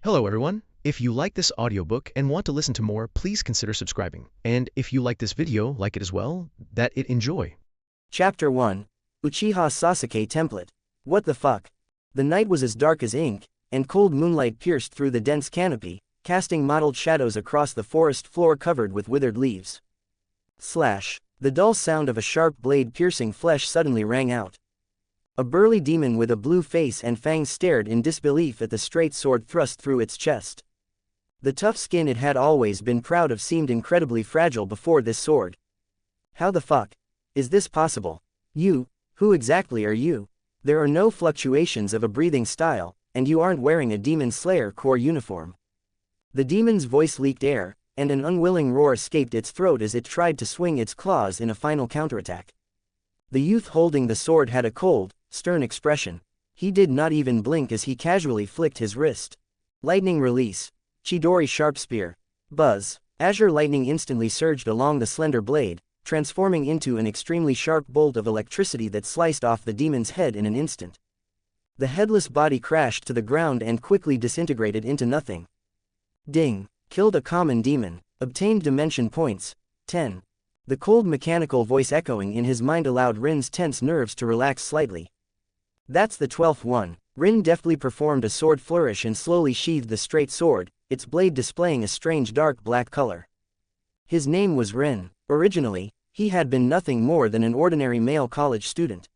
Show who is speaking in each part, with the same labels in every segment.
Speaker 1: Hello everyone. If you like this audiobook and want to listen to more, please consider subscribing. And if you like this video, like it as well, that it enjoy.
Speaker 2: Chapter 1. Uchiha Sasuke Template. What the fuck? The night was as dark as ink, and cold moonlight pierced through the dense canopy, casting mottled shadows across the forest floor covered with withered leaves. Slash. The dull sound of a sharp blade piercing flesh suddenly rang out. A burly demon with a blue face and fangs stared in disbelief at the straight sword thrust through its chest. The tough skin it had always been proud of seemed incredibly fragile before this sword. How the fuck is this possible? You, who exactly are you? There are no fluctuations of a breathing style, and you aren't wearing a Demon Slayer Corps uniform. The demon's voice leaked air, and an unwilling roar escaped its throat as it tried to swing its claws in a final counterattack. The youth holding the sword had a cold, stern expression. He did not even blink as he casually flicked his wrist. Lightning release. Chidori sharp spear. Buzz. Azure lightning instantly surged along the slender blade, transforming into an extremely sharp bolt of electricity that sliced off the demon's head in an instant. The headless body crashed to the ground and quickly disintegrated into nothing. Ding. Killed a common demon. Obtained dimension points. 10. The cold mechanical voice echoing in his mind allowed Rin's tense nerves to relax slightly. That's the 12th one. Rin deftly performed a sword flourish and slowly sheathed the straight sword, its blade displaying a strange dark black color. His name was Rin. Originally, he had been nothing more than an ordinary male college student.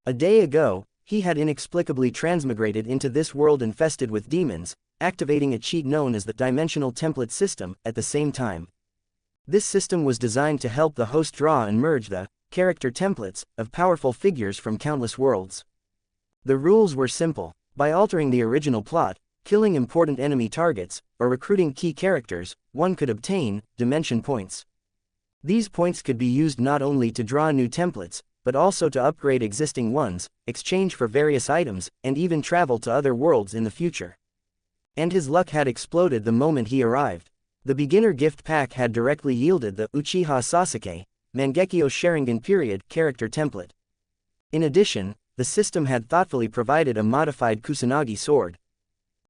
Speaker 2: A day ago, he had inexplicably transmigrated into this world infested with demons, activating a cheat known as the Dimensional Template System at the same time. This system was designed to help the host draw and merge the character templates of powerful figures from countless worlds. The rules were simple. By altering the original plot, killing important enemy targets, or recruiting key characters, one could obtain dimension points. These points could be used not only to draw new templates, but also to upgrade existing ones, exchange for various items, and even travel to other worlds in the future. And his luck had exploded the moment he arrived. The beginner gift pack had directly yielded the Uchiha Sasuke, Mangekyo Sharingan period character template. In addition, the system had thoughtfully provided a modified Kusanagi sword.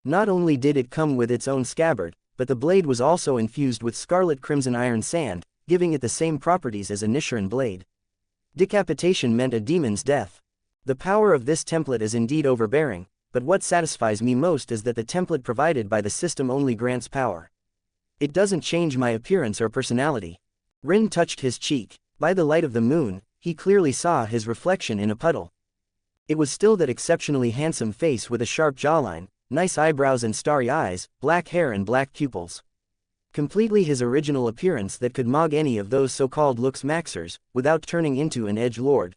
Speaker 2: Not only did it come with its own scabbard, but the blade was also infused with scarlet crimson iron sand, giving it the same properties as a nichirin blade. Decapitation meant a demon's death. The power of this template is indeed overbearing, but what satisfies me most is that the template provided by the system only grants power. It doesn't change my appearance or personality. Rin touched his cheek. By the light of the moon, he clearly saw his reflection in a puddle. It was still that exceptionally handsome face with a sharp jawline, nice eyebrows and starry eyes, black hair and black pupils. Completely his original appearance that could mog any of those so-called looks maxers, without turning into an edgelord.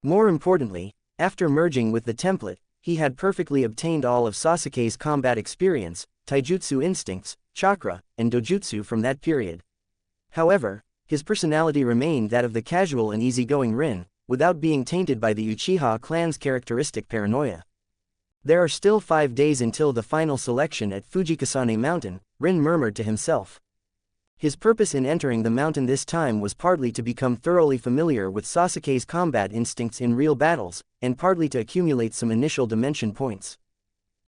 Speaker 2: More importantly, after merging with the template, he had perfectly obtained all of Sasuke's combat experience, taijutsu instincts, chakra, and dojutsu from that period. However, his personality remained that of the casual and easygoing Rin, without being tainted by the Uchiha clan's characteristic paranoia. There are still 5 days until the final selection at Fujikasane Mountain, Rin murmured to himself. His purpose in entering the mountain this time was partly to become thoroughly familiar with Sasuke's combat instincts in real battles, and partly to accumulate some initial dimension points.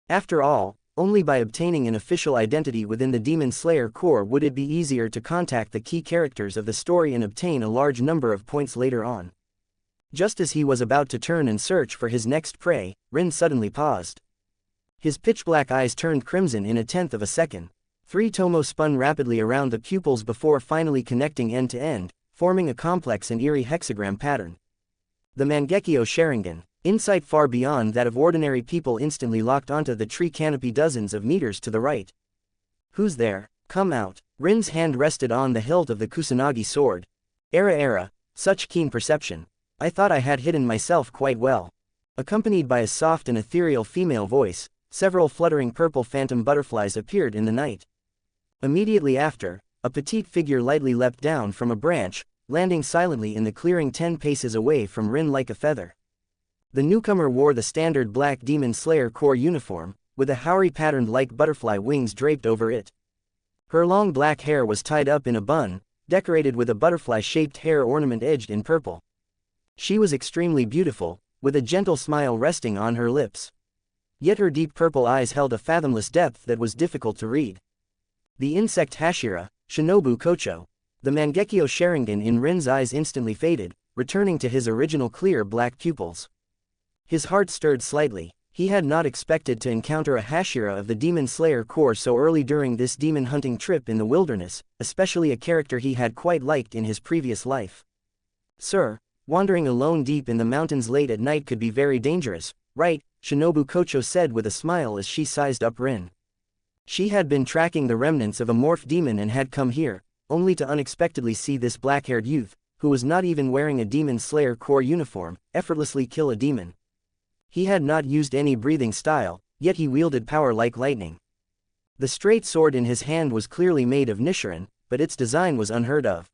Speaker 2: After all, only by obtaining an official identity within the Demon Slayer Corps would it be easier to contact the key characters of the story and obtain a large number of points later on. Just as he was about to turn and search for his next prey, Rin suddenly paused. His pitch-black eyes turned crimson in a tenth of a second. 3 tomo spun rapidly around the pupils before finally connecting end to end, forming a complex and eerie hexagram pattern. The Mangekyo Sharingan. Insight far beyond that of ordinary people instantly locked onto the tree canopy dozens of meters to the right. Who's there? Come out. Rin's hand rested on the hilt of the Kusanagi sword. Era, such keen perception. I thought I had hidden myself quite well. Accompanied by a soft and ethereal female voice, several fluttering purple phantom butterflies appeared in the night. Immediately after, a petite figure lightly leapt down from a branch, landing silently in the clearing 10 paces away from Rin like a feather. The newcomer wore the standard black Demon Slayer Corps uniform, with a houri patterned like butterfly wings draped over it. Her long black hair was tied up in a bun, decorated with a butterfly-shaped hair ornament edged in purple. She was extremely beautiful, with a gentle smile resting on her lips. Yet her deep purple eyes held a fathomless depth that was difficult to read. The insect Hashira, Shinobu Kocho. The Mangekyo Sharingan in Rin's eyes instantly faded, returning to his original clear black pupils. His heart stirred slightly. He had not expected to encounter a Hashira of the Demon Slayer Corps so early during this demon hunting trip in the wilderness, especially a character he had quite liked in his previous life. Sir, wandering alone deep in the mountains late at night could be very dangerous, right? Shinobu Kocho said with a smile as she sized up Rin. She had been tracking the remnants of a morph demon and had come here, only to unexpectedly see this black-haired youth, who was not even wearing a Demon Slayer Corps uniform, effortlessly kill a demon. He had not used any breathing style, yet he wielded power like lightning. The straight sword in his hand was clearly made of nichirin, but its design was unheard of.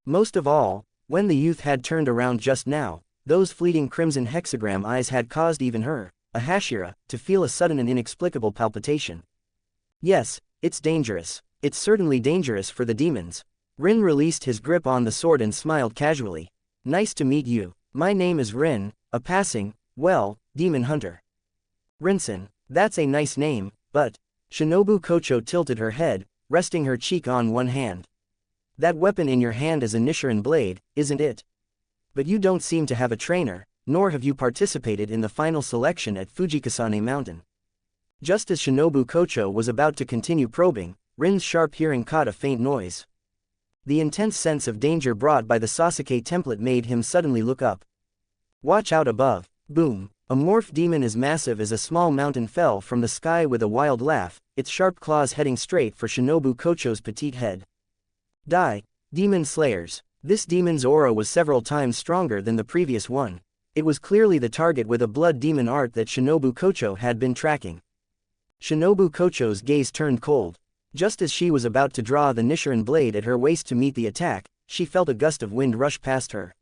Speaker 2: Most of all, when the youth had turned around just now, those fleeting crimson hexagram eyes had caused even her, a Hashira, to feel a sudden and inexplicable palpitation. Yes, it's dangerous. It's certainly dangerous for the demons. Rin released his grip on the sword and smiled casually. Nice to meet you. My name is Rin, a passing, demon hunter. Rinsen, that's a nice name, but... Shinobu Kocho tilted her head, resting her cheek on one hand. That weapon in your hand is a nichirin blade, isn't it? But you don't seem to have a trainer, nor have you participated in the final selection at Fujikasane Mountain. Just as Shinobu Kocho was about to continue probing, Rin's sharp hearing caught a faint noise. The intense sense of danger brought by the Sasuke template made him suddenly look up. Watch out above. Boom. A morph demon as massive as a small mountain fell from the sky with a wild laugh, its sharp claws heading straight for Shinobu Kocho's petite head. Die, demon slayers. This demon's aura was several times stronger than the previous one. It was clearly the target with a blood demon art that Shinobu Kocho had been tracking. Shinobu Kocho's gaze turned cold. Just as she was about to draw the nichirin blade at her waist to meet the attack, she felt a gust of wind rush past her.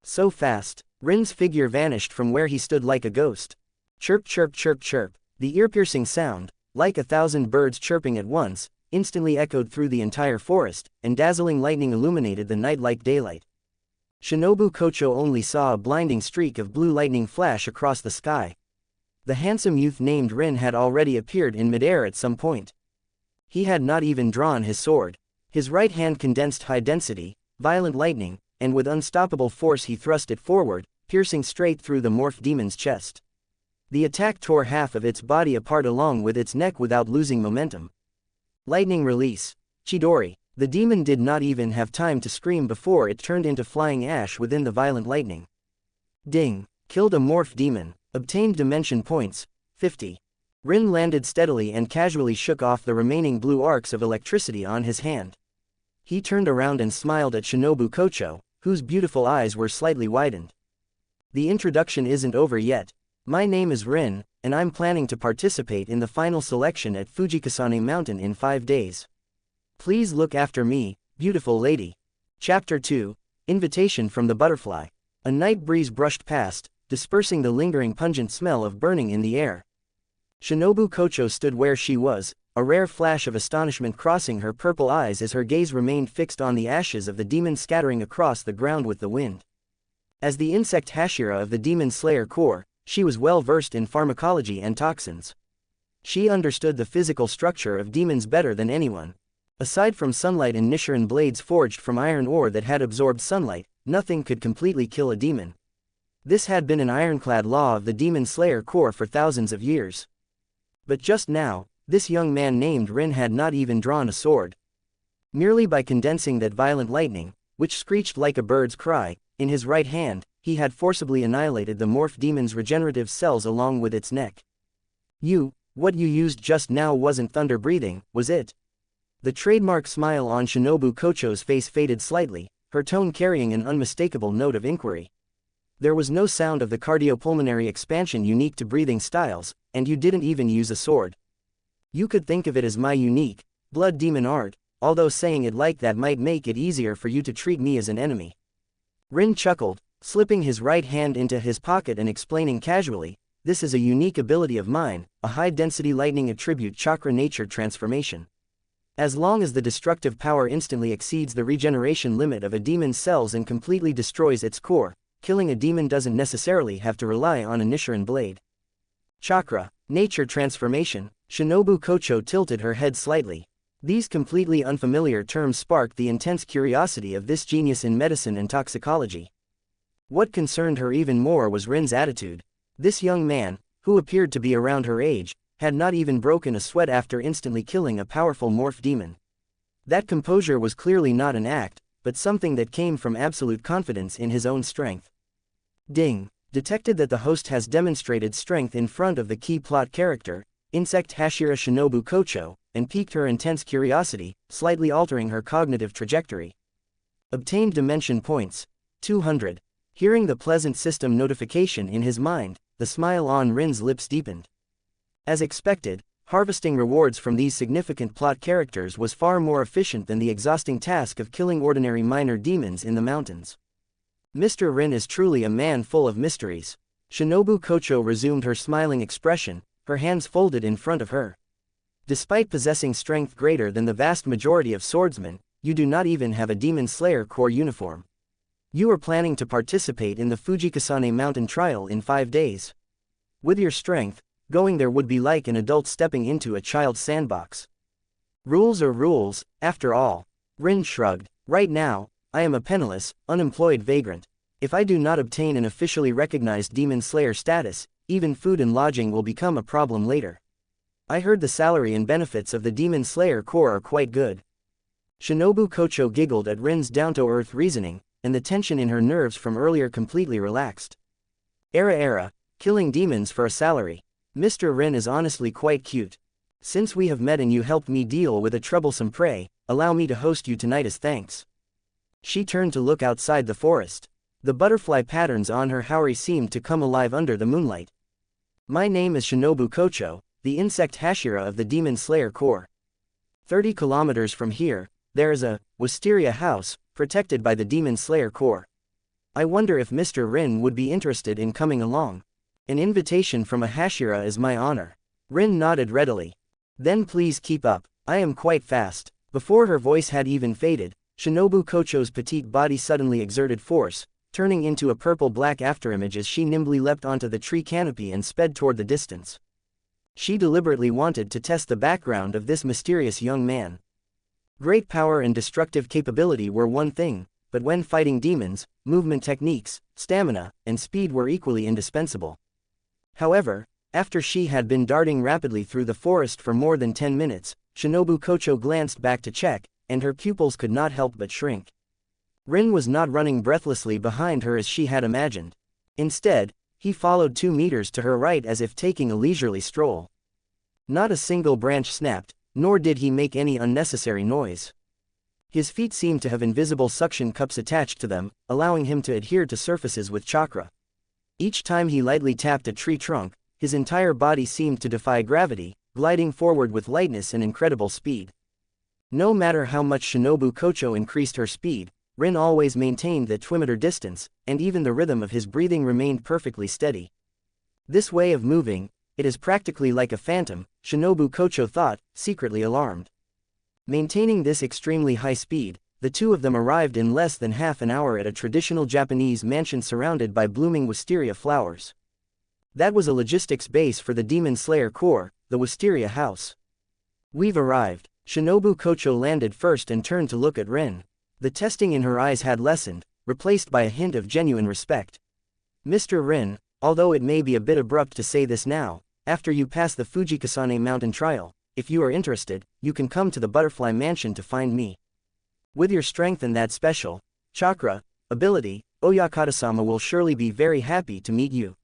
Speaker 2: So fast, Rin's figure vanished from where he stood like a ghost. Chirp chirp chirp chirp. The ear-piercing sound, like 1,000 birds chirping at once, instantly echoed through the entire forest, and dazzling lightning illuminated the night like daylight. Shinobu Kocho only saw a blinding streak of blue lightning flash across the sky. The handsome youth named Rin had already appeared in midair at some point. He had not even drawn his sword. His right hand condensed high-density, violent lightning, and with unstoppable force he thrust it forward, piercing straight through the morph demon's chest. The attack tore half of its body apart along with its neck without losing momentum. Lightning release. Chidori. The demon did not even have time to scream before it turned into flying ash within the violent lightning. Ding. Killed a morph demon. Obtained dimension points, 50. Rin landed steadily and casually shook off the remaining blue arcs of electricity on his hand. He turned around and smiled at Shinobu Kocho, whose beautiful eyes were slightly widened. The introduction isn't over yet. My name is Rin, and I'm planning to participate in the final selection at Fujikasane Mountain in 5 days. Please look after me, beautiful lady. Chapter 2, Invitation from the Butterfly. A night breeze brushed past, dispersing the lingering pungent smell of burning in the air. Shinobu Kocho stood where she was, a rare flash of astonishment crossing her purple eyes as her gaze remained fixed on the ashes of the demon scattering across the ground with the wind. As the insect Hashira of the Demon Slayer Corps, she was well versed in pharmacology and toxins. She understood the physical structure of demons better than anyone. Aside from sunlight and nichirin blades forged from iron ore that had absorbed sunlight, nothing could completely kill a demon. This had been an ironclad law of the Demon Slayer Corps for thousands of years. But just now, this young man named Rin had not even drawn a sword. Merely by condensing that violent lightning, which screeched like a bird's cry, in his right hand, he had forcibly annihilated the morph demon's regenerative cells along with its neck. What you used just now wasn't thunder breathing, was it? The trademark smile on Shinobu Kocho's face faded slightly, her tone carrying an unmistakable note of inquiry. There was no sound of the cardiopulmonary expansion unique to breathing styles, and you didn't even use a sword. You could think of it as my unique, blood demon art, although saying it like that might make it easier for you to treat me as an enemy. Rin chuckled, slipping his right hand into his pocket and explaining casually, this is a unique ability of mine, a high-density lightning attribute chakra nature transformation. As long as the destructive power instantly exceeds the regeneration limit of a demon's cells and completely destroys its core, killing a demon doesn't necessarily have to rely on a nichirin blade. Chakra. Nature transformation. Shinobu Kocho tilted her head slightly. These completely unfamiliar terms sparked the intense curiosity of this genius in medicine and toxicology. What concerned her even more was Rin's attitude. This young man, who appeared to be around her age, had not even broken a sweat after instantly killing a powerful morph demon. That composure was clearly not an act, but something that came from absolute confidence in his own strength. Ding. Detected that the host has demonstrated strength in front of the key plot character, Insect Hashira Shinobu Kocho, and piqued her intense curiosity, slightly altering her cognitive trajectory. Obtained dimension points. 200. Hearing the pleasant system notification in his mind, the smile on Rin's lips deepened. As expected, harvesting rewards from these significant plot characters was far more efficient than the exhausting task of killing ordinary minor demons in the mountains. Mr. Rin is truly a man full of mysteries. Shinobu Kocho resumed her smiling expression, her hands folded in front of her. Despite possessing strength greater than the vast majority of swordsmen, you do not even have a Demon Slayer Corps uniform. You are planning to participate in the Fujikasane Mountain Trial in 5 days. With your strength, going there would be like an adult stepping into a child's sandbox. Rules are rules, after all. Rin shrugged. Right now, I am a penniless, unemployed vagrant. If I do not obtain an officially recognized Demon Slayer status, even food and lodging will become a problem later. I heard the salary and benefits of the Demon Slayer Corps are quite good. Shinobu Kocho giggled at Rin's down-to-earth reasoning, and the tension in her nerves from earlier completely relaxed. Era, killing demons for a salary. Mr. Rin is honestly quite cute. Since we have met and you helped me deal with a troublesome prey, allow me to host you tonight as thanks. She turned to look outside the forest. The butterfly patterns on her haori seemed to come alive under the moonlight. My name is Shinobu Kocho, the insect Hashira of the Demon Slayer Corps. 30 kilometers from here, there is a wisteria house, protected by the Demon Slayer Corps. I wonder if Mr. Rin would be interested in coming along. An invitation from a Hashira is my honor. Rin nodded readily. Then please keep up, I am quite fast. Before her voice had even faded, Shinobu Kocho's petite body suddenly exerted force, turning into a purple-black afterimage as she nimbly leapt onto the tree canopy and sped toward the distance. She deliberately wanted to test the background of this mysterious young man. Great power and destructive capability were one thing, but when fighting demons, movement techniques, stamina, and speed were equally indispensable. However, after she had been darting rapidly through the forest for more than 10 minutes, Shinobu Kocho glanced back to check, and her pupils could not help but shrink. Rin was not running breathlessly behind her as she had imagined. Instead, he followed 2 meters to her right as if taking a leisurely stroll. Not a single branch snapped, nor did he make any unnecessary noise. His feet seemed to have invisible suction cups attached to them, allowing him to adhere to surfaces with chakra. Each time he lightly tapped a tree trunk, his entire body seemed to defy gravity, gliding forward with lightness and incredible speed. No matter how much Shinobu Kocho increased her speed, Rin always maintained the 2-meter distance, and even the rhythm of his breathing remained perfectly steady. This way of moving, it is practically like a phantom, Shinobu Kocho thought, secretly alarmed. Maintaining this extremely high speed, the two of them arrived in less than half an hour at a traditional Japanese mansion surrounded by blooming wisteria flowers. That was a logistics base for the Demon Slayer Corps, the Wisteria House. We've arrived. Shinobu Kocho landed first and turned to look at Rin. The testing in her eyes had lessened, replaced by a hint of genuine respect. Mr. Rin, although it may be a bit abrupt to say this now, after you pass the Fujikasane Mountain Trial, if you are interested, you can come to the Butterfly Mansion to find me. With your strength and that special chakra ability, Oyakata-sama will surely be very happy to meet you.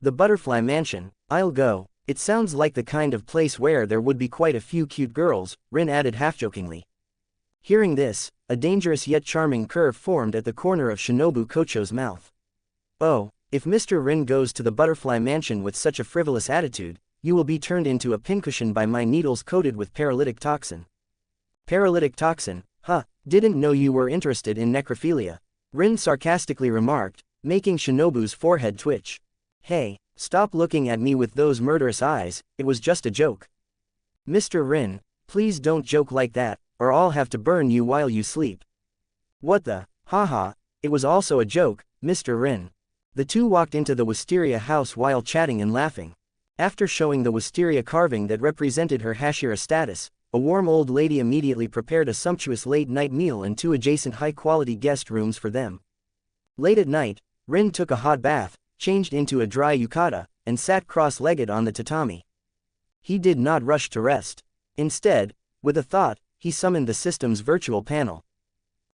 Speaker 2: The Butterfly Mansion, I'll go. It sounds like the kind of place where there would be quite a few cute girls, Rin added half-jokingly. Hearing this, a dangerous yet charming curve formed at the corner of Shinobu Kocho's mouth. Oh, if Mr. Rin goes to the Butterfly Mansion with such a frivolous attitude, you will be turned into a pincushion by my needles coated with paralytic toxin. Paralytic toxin, huh, didn't know you were interested in necrophilia. Rin sarcastically remarked, making Shinobu's forehead twitch. Hey, stop looking at me with those murderous eyes, it was just a joke. Mr. Rin, please don't joke like that, or I'll have to burn you while you sleep. What the, haha, it was also a joke, Mr. Rin. The two walked into the wisteria house while chatting and laughing. After showing the wisteria carving that represented her Hashira status, a warm old lady immediately prepared a sumptuous late-night meal and 2 adjacent high-quality guest rooms for them. Late at night, Rin took a hot bath, changed into a dry yukata, and sat cross-legged on the tatami. He did not rush to rest. Instead, with a thought, he summoned the system's virtual panel.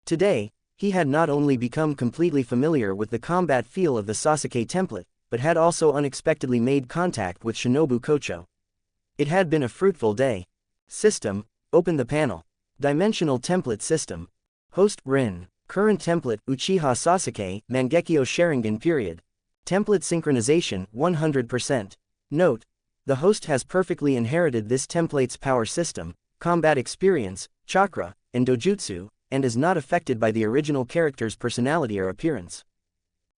Speaker 2: Today, he had not only become completely familiar with the combat feel of the Sasuke template, but had also unexpectedly made contact with Shinobu Kocho. It had been a fruitful day. System, open the panel. Dimensional template system. Host, Rin. Current template, Uchiha Sasuke, Mangekyo Sharingan period. Template synchronization, 100%. Note: the host has perfectly inherited this template's power system, combat experience, chakra, and dojutsu, and is not affected by the original character's personality or appearance.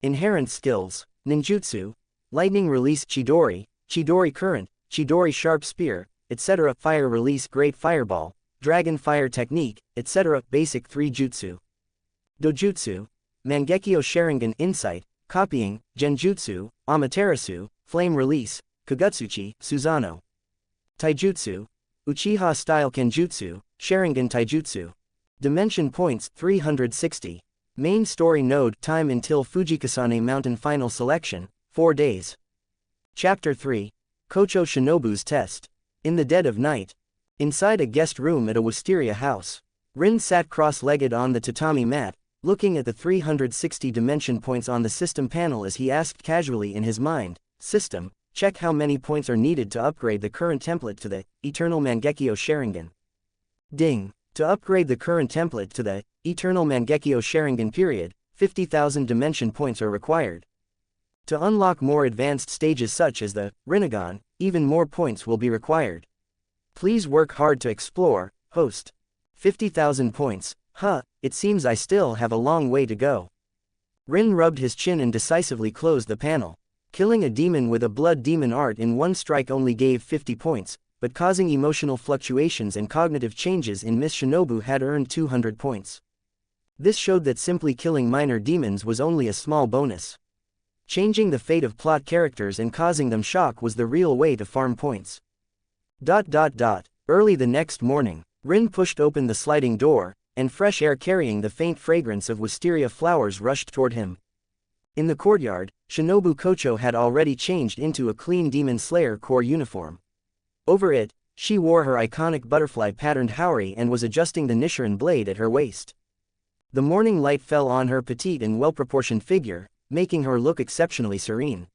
Speaker 2: Inherent skills: ninjutsu, lightning release Chidori, Chidori current, Chidori sharp spear, etc. Fire release great fireball, dragon fire technique, etc. Basic 3 jutsu. Dojutsu: Mangekyo Sharingan insight, copying, genjutsu, Amaterasu, flame release, Kagutsuchi, Susanoo. Taijutsu: Uchiha style kenjutsu, Sharingan taijutsu. Dimension points 360. Main story node time until Fujikasane Mountain final selection, 4 days. Chapter 3. Kocho Shinobu's test. In the dead of night. Inside a guest room at a wisteria house. Rin sat cross-legged on the tatami mat, looking at the 360 dimension points on the system panel as he asked casually in his mind, "System, check how many points are needed to upgrade the current template to the Eternal Mangekyo Sharingan." Ding. To upgrade the current template to the Eternal Mangekyo Sharingan period, 50,000 dimension points are required. To unlock more advanced stages such as the Rinnegan, even more points will be required. Please work hard to explore, host. 50,000 points, it seems I still have a long way to go. Rin rubbed his chin and decisively closed the panel. Killing a demon with a blood demon art in one strike only gave 50 points, but causing emotional fluctuations and cognitive changes in Miss Shinobu had earned 200 points. This showed that simply killing minor demons was only a small bonus. Changing the fate of plot characters and causing them shock was the real way to farm points. Early the next morning, Rin pushed open the sliding door, and fresh air carrying the faint fragrance of wisteria flowers rushed toward him. In the courtyard, Shinobu Kocho had already changed into a clean Demon Slayer Corps uniform. Over it, she wore her iconic butterfly-patterned haori and was adjusting the nichirin blade at her waist. The morning light fell on her petite and well-proportioned figure, making her look exceptionally serene.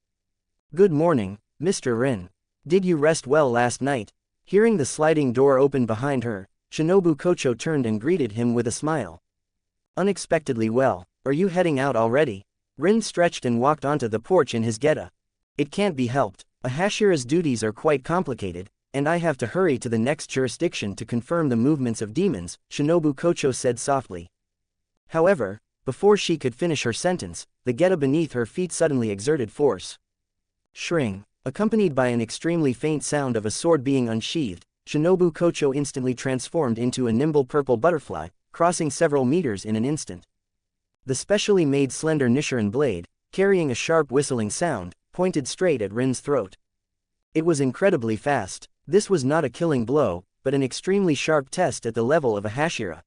Speaker 2: "Good morning, Mr. Rin. Did you rest well last night?" Hearing the sliding door open behind her, Shinobu Kocho turned and greeted him with a smile. "Unexpectedly well. Are you heading out already?" Rin stretched and walked onto the porch in his geta. "It can't be helped. A Hashira's duties are quite complicated, and I have to hurry to the next jurisdiction to confirm the movements of demons," Shinobu Kocho said softly. However, before she could finish her sentence, the geta beneath her feet suddenly exerted force. Shring. Accompanied by an extremely faint sound of a sword being unsheathed, Shinobu Kocho instantly transformed into a nimble purple butterfly, crossing several meters in an instant. The specially made slender nichirin blade, carrying a sharp whistling sound, pointed straight at Rin's throat. It was incredibly fast. This was not a killing blow, but an extremely sharp test at the level of a Hashira.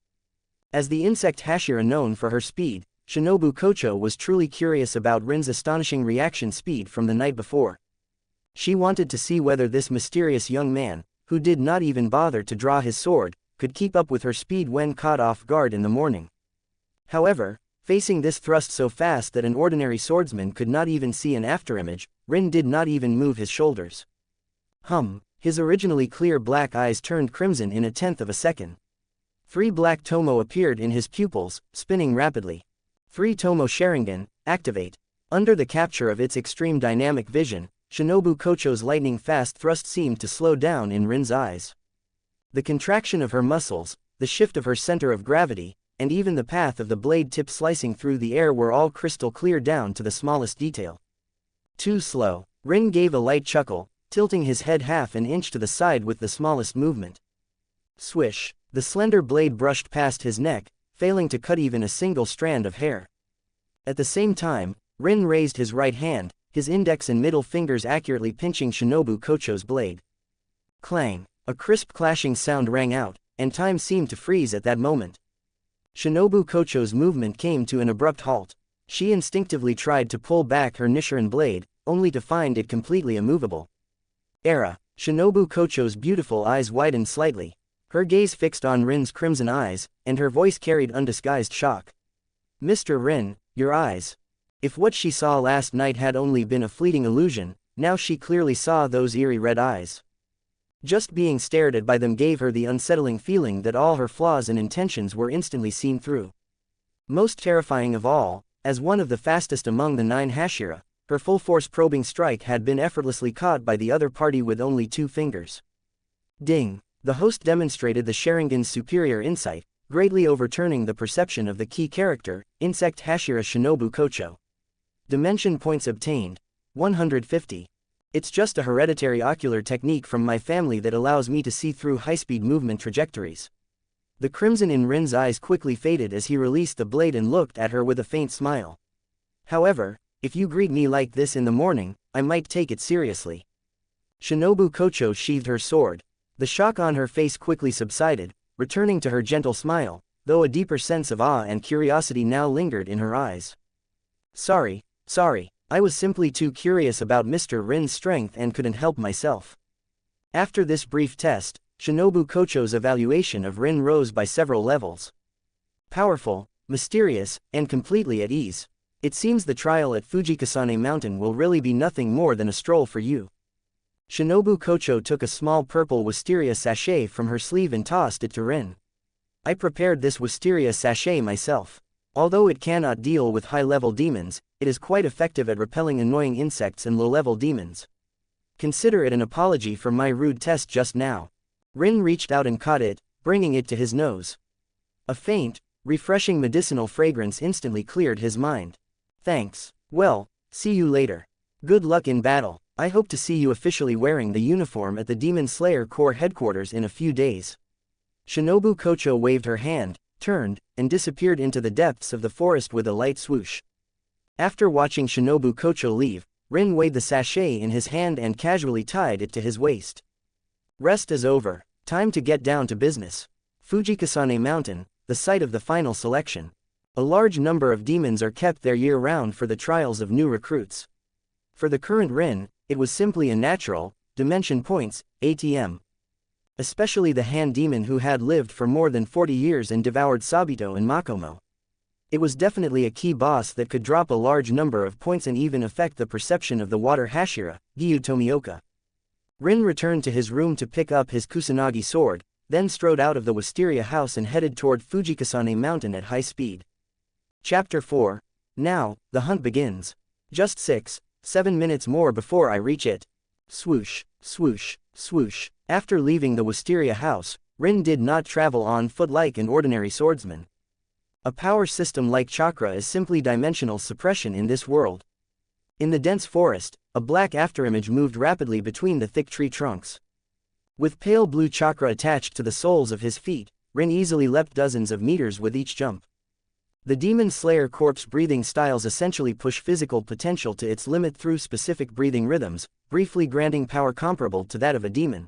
Speaker 2: As the insect Hashira known for her speed, Shinobu Kocho was truly curious about Rin's astonishing reaction speed from the night before. She wanted to see whether this mysterious young man, who did not even bother to draw his sword, could keep up with her speed when caught off guard in the morning. However, facing this thrust so fast that an ordinary swordsman could not even see an afterimage, Rin did not even move his shoulders. His originally clear black eyes turned crimson in a tenth of a second. 3 black tomo appeared in his pupils, spinning rapidly. 3 tomo Sharingan, activate. Under the capture of its extreme dynamic vision, Shinobu Kocho's lightning-fast thrust seemed to slow down in Rin's eyes. The contraction of her muscles, the shift of her center of gravity, and even the path of the blade tip slicing through the air were all crystal clear down to the smallest detail. Too slow. Rin gave a light chuckle, tilting his head half an inch to the side with the smallest movement. Swish. The slender blade brushed past his neck, failing to cut even a single strand of hair. At the same time, Rin raised his right hand, his index and middle fingers accurately pinching Shinobu Kocho's blade. Clang! A crisp clashing sound rang out, and time seemed to freeze at that moment. Shinobu Kocho's movement came to an abrupt halt. She instinctively tried to pull back her nichirin blade, only to find it completely immovable. Shinobu Kocho's beautiful eyes widened slightly. Her gaze fixed on Rin's crimson eyes, and her voice carried undisguised shock. "Mr. Rin, your eyes." If what she saw last night had only been a fleeting illusion, now she clearly saw those eerie red eyes. Just being stared at by them gave her the unsettling feeling that all her flaws and intentions were instantly seen through. Most terrifying of all, as one of the fastest among the 9 Hashira, her full-force probing strike had been effortlessly caught by the other party with only 2 fingers. Ding! The host demonstrated the Sharingan's superior insight, greatly overturning the perception of the key character, Insect Hashira Shinobu Kocho. Dimension points obtained. 150. It's just a hereditary ocular technique from my family that allows me to see through high-speed movement trajectories. The crimson in Rin's eyes quickly faded as he released the blade and looked at her with a faint smile. "However, if you greet me like this in the morning, I might take it seriously." Shinobu Kocho sheathed her sword. The shock on her face quickly subsided, returning to her gentle smile, though a deeper sense of awe and curiosity now lingered in her eyes. Sorry, I was simply too curious about Mr. Rin's strength and couldn't help myself." After this brief test, Shinobu Kocho's evaluation of Rin rose by several levels. Powerful, mysterious, and completely at ease. It seems the trial at Fujikasane Mountain will really be nothing more than a stroll for you. Shinobu Kocho took a small purple wisteria sachet from her sleeve and tossed it to Rin. "I prepared this wisteria sachet myself. Although it cannot deal with high-level demons, it is quite effective at repelling annoying insects and low-level demons. Consider it an apology for my rude test just now." Rin reached out and caught it, bringing it to his nose. A faint, refreshing medicinal fragrance instantly cleared his mind. "Thanks. Well, see you later. Good luck in battle. I hope to see you officially wearing the uniform at the Demon Slayer Corps headquarters in a few days." Shinobu Kocho waved her hand, turned, and disappeared into the depths of the forest with a light swoosh. After watching Shinobu Kocho leave, Rin weighed the sachet in his hand and casually tied it to his waist. Rest is over. Time to get down to business. Fujikasane Mountain, the site of the final selection. A large number of demons are kept there year-round for the trials of new recruits. For the current Rin, it was simply a natural, dimension points, ATM. Especially the hand demon who had lived for more than 40 years and devoured Sabito and Makomo. It was definitely a key boss that could drop a large number of points and even affect the perception of the water Hashira, Gyu Tomioka. Rin returned to his room to pick up his Kusanagi sword, then strode out of the wisteria house and headed toward Fujikasane Mountain at high speed. Chapter 4. Now, the hunt begins. Just 6-7 minutes more before I reach it. Swoosh, swoosh, swoosh. After leaving the wisteria house, Rin did not travel on foot like an ordinary swordsman. A power system like chakra is simply dimensional suppression in this world. In the dense forest, a black afterimage moved rapidly between the thick tree trunks. With pale blue chakra attached to the soles of his feet, Rin easily leapt dozens of meters with each jump. The Demon Slayer corpse breathing styles essentially push physical potential to its limit through specific breathing rhythms, briefly granting power comparable to that of a demon.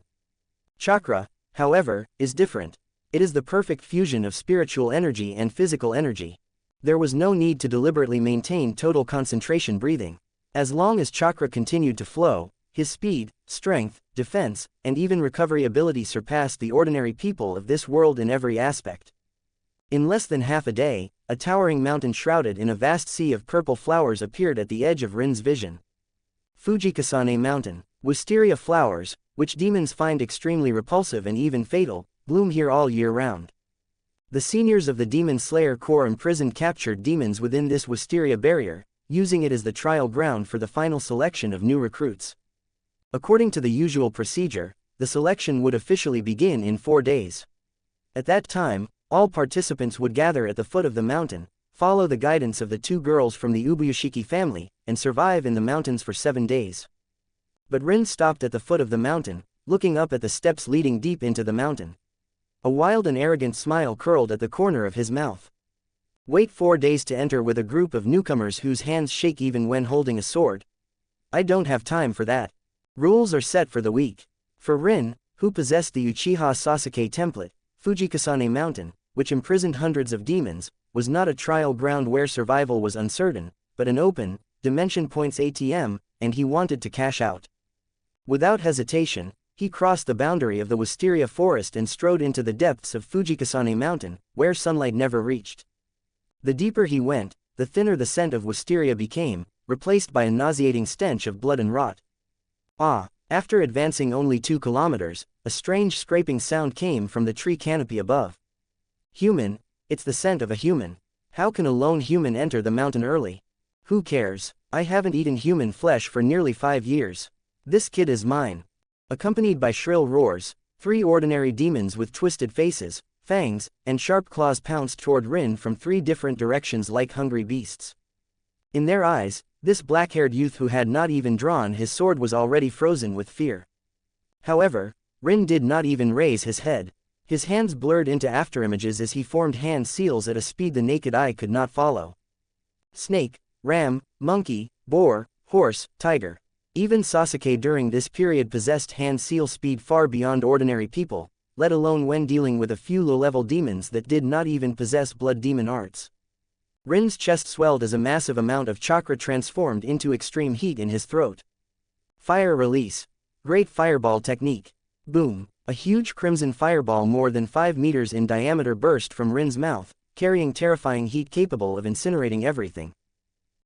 Speaker 2: Chakra, however, is different. It is the perfect fusion of spiritual energy and physical energy. There was no need to deliberately maintain total concentration breathing. As long as chakra continued to flow, his speed, strength, defense, and even recovery ability surpassed the ordinary people of this world in every aspect. In less than half a day, a towering mountain shrouded in a vast sea of purple flowers appeared at the edge of Rin's vision. Fujikasane Mountain. Wisteria flowers, which demons find extremely repulsive and even fatal, bloom here all year round. The seniors of the Demon Slayer Corps imprisoned captured demons within this wisteria barrier, using it as the trial ground for the final selection of new recruits. According to the usual procedure, the selection would officially begin in 4 days. At that time, all participants would gather at the foot of the mountain, follow the guidance of the 2 girls from the Ubuyashiki family, and survive in the mountains for 7 days. But Rin stopped at the foot of the mountain, looking up at the steps leading deep into the mountain. A wild and arrogant smile curled at the corner of his mouth. Wait 4 days to enter with a group of newcomers whose hands shake even when holding a sword. I don't have time for that. Rules are set for the weak. For Rin, who possessed the Uchiha Sasuke template, Fujikasane Mountain, which imprisoned hundreds of demons, was not a trial ground where survival was uncertain, but an open, dimension points ATM, and he wanted to cash out. Without hesitation, he crossed the boundary of the wisteria forest and strode into the depths of Fujikasane Mountain, where sunlight never reached. The deeper he went, the thinner the scent of wisteria became, replaced by a nauseating stench of blood and rot. After advancing only 2 kilometers, a strange scraping sound came from the tree canopy above. Human, it's the scent of a human. How can a lone human enter the mountain early? Who cares? I haven't eaten human flesh for nearly 5 years. This kid is mine. Accompanied by shrill roars, 3 ordinary demons with twisted faces, fangs, and sharp claws pounced toward Rin from 3 different directions like hungry beasts. In their eyes, this black-haired youth who had not even drawn his sword was already frozen with fear. However, Rin did not even raise his head. His hands blurred into afterimages as he formed hand seals at a speed the naked eye could not follow. Snake, ram, monkey, boar, horse, tiger. Even Sasuke during this period possessed hand seal speed far beyond ordinary people, let alone when dealing with a few low-level demons that did not even possess blood demon arts. Rin's chest swelled as a massive amount of chakra transformed into extreme heat in his throat. Fire release. Great fireball technique. Boom. A huge crimson fireball more than 5 meters in diameter burst from Rin's mouth, carrying terrifying heat capable of incinerating everything.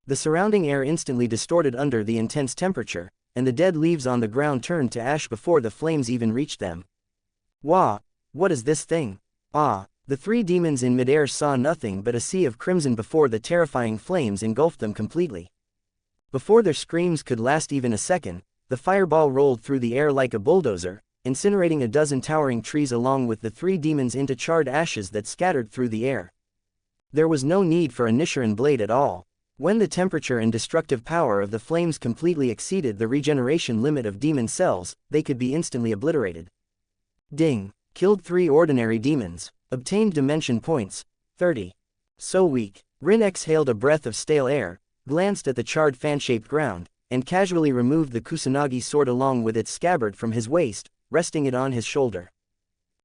Speaker 2: The surrounding air instantly distorted under the intense temperature, and the dead leaves on the ground turned to ash before the flames even reached them. Wah! What is this thing? The 3 demons in midair saw nothing but a sea of crimson before the terrifying flames engulfed them completely. Before their screams could last even a second, the fireball rolled through the air like a bulldozer, incinerating a dozen towering trees along with the 3 demons into charred ashes that scattered through the air. There was no need for a nichirin blade at all. When the temperature and destructive power of the flames completely exceeded the regeneration limit of demon cells, they could be instantly obliterated. Ding! Killed 3 ordinary demons. Obtained dimension points, 30. So weak. Rin exhaled a breath of stale air, glanced at the charred fan-shaped ground, and casually removed the Kusanagi sword along with its scabbard from his waist, resting it on his shoulder.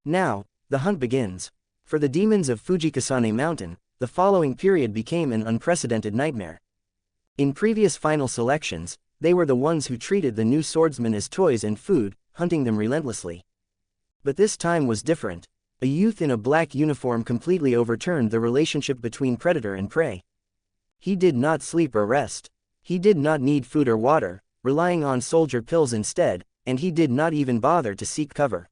Speaker 2: Now, the hunt begins. For the demons of Fujikasane Mountain, the following period became an unprecedented nightmare. In previous final selections, they were the ones who treated the new swordsmen as toys and food, hunting them relentlessly. But this time was different. A youth in a black uniform completely overturned the relationship between predator and prey. He did not sleep or rest. He did not need food or water, relying on soldier pills instead, and he did not even bother to seek cover.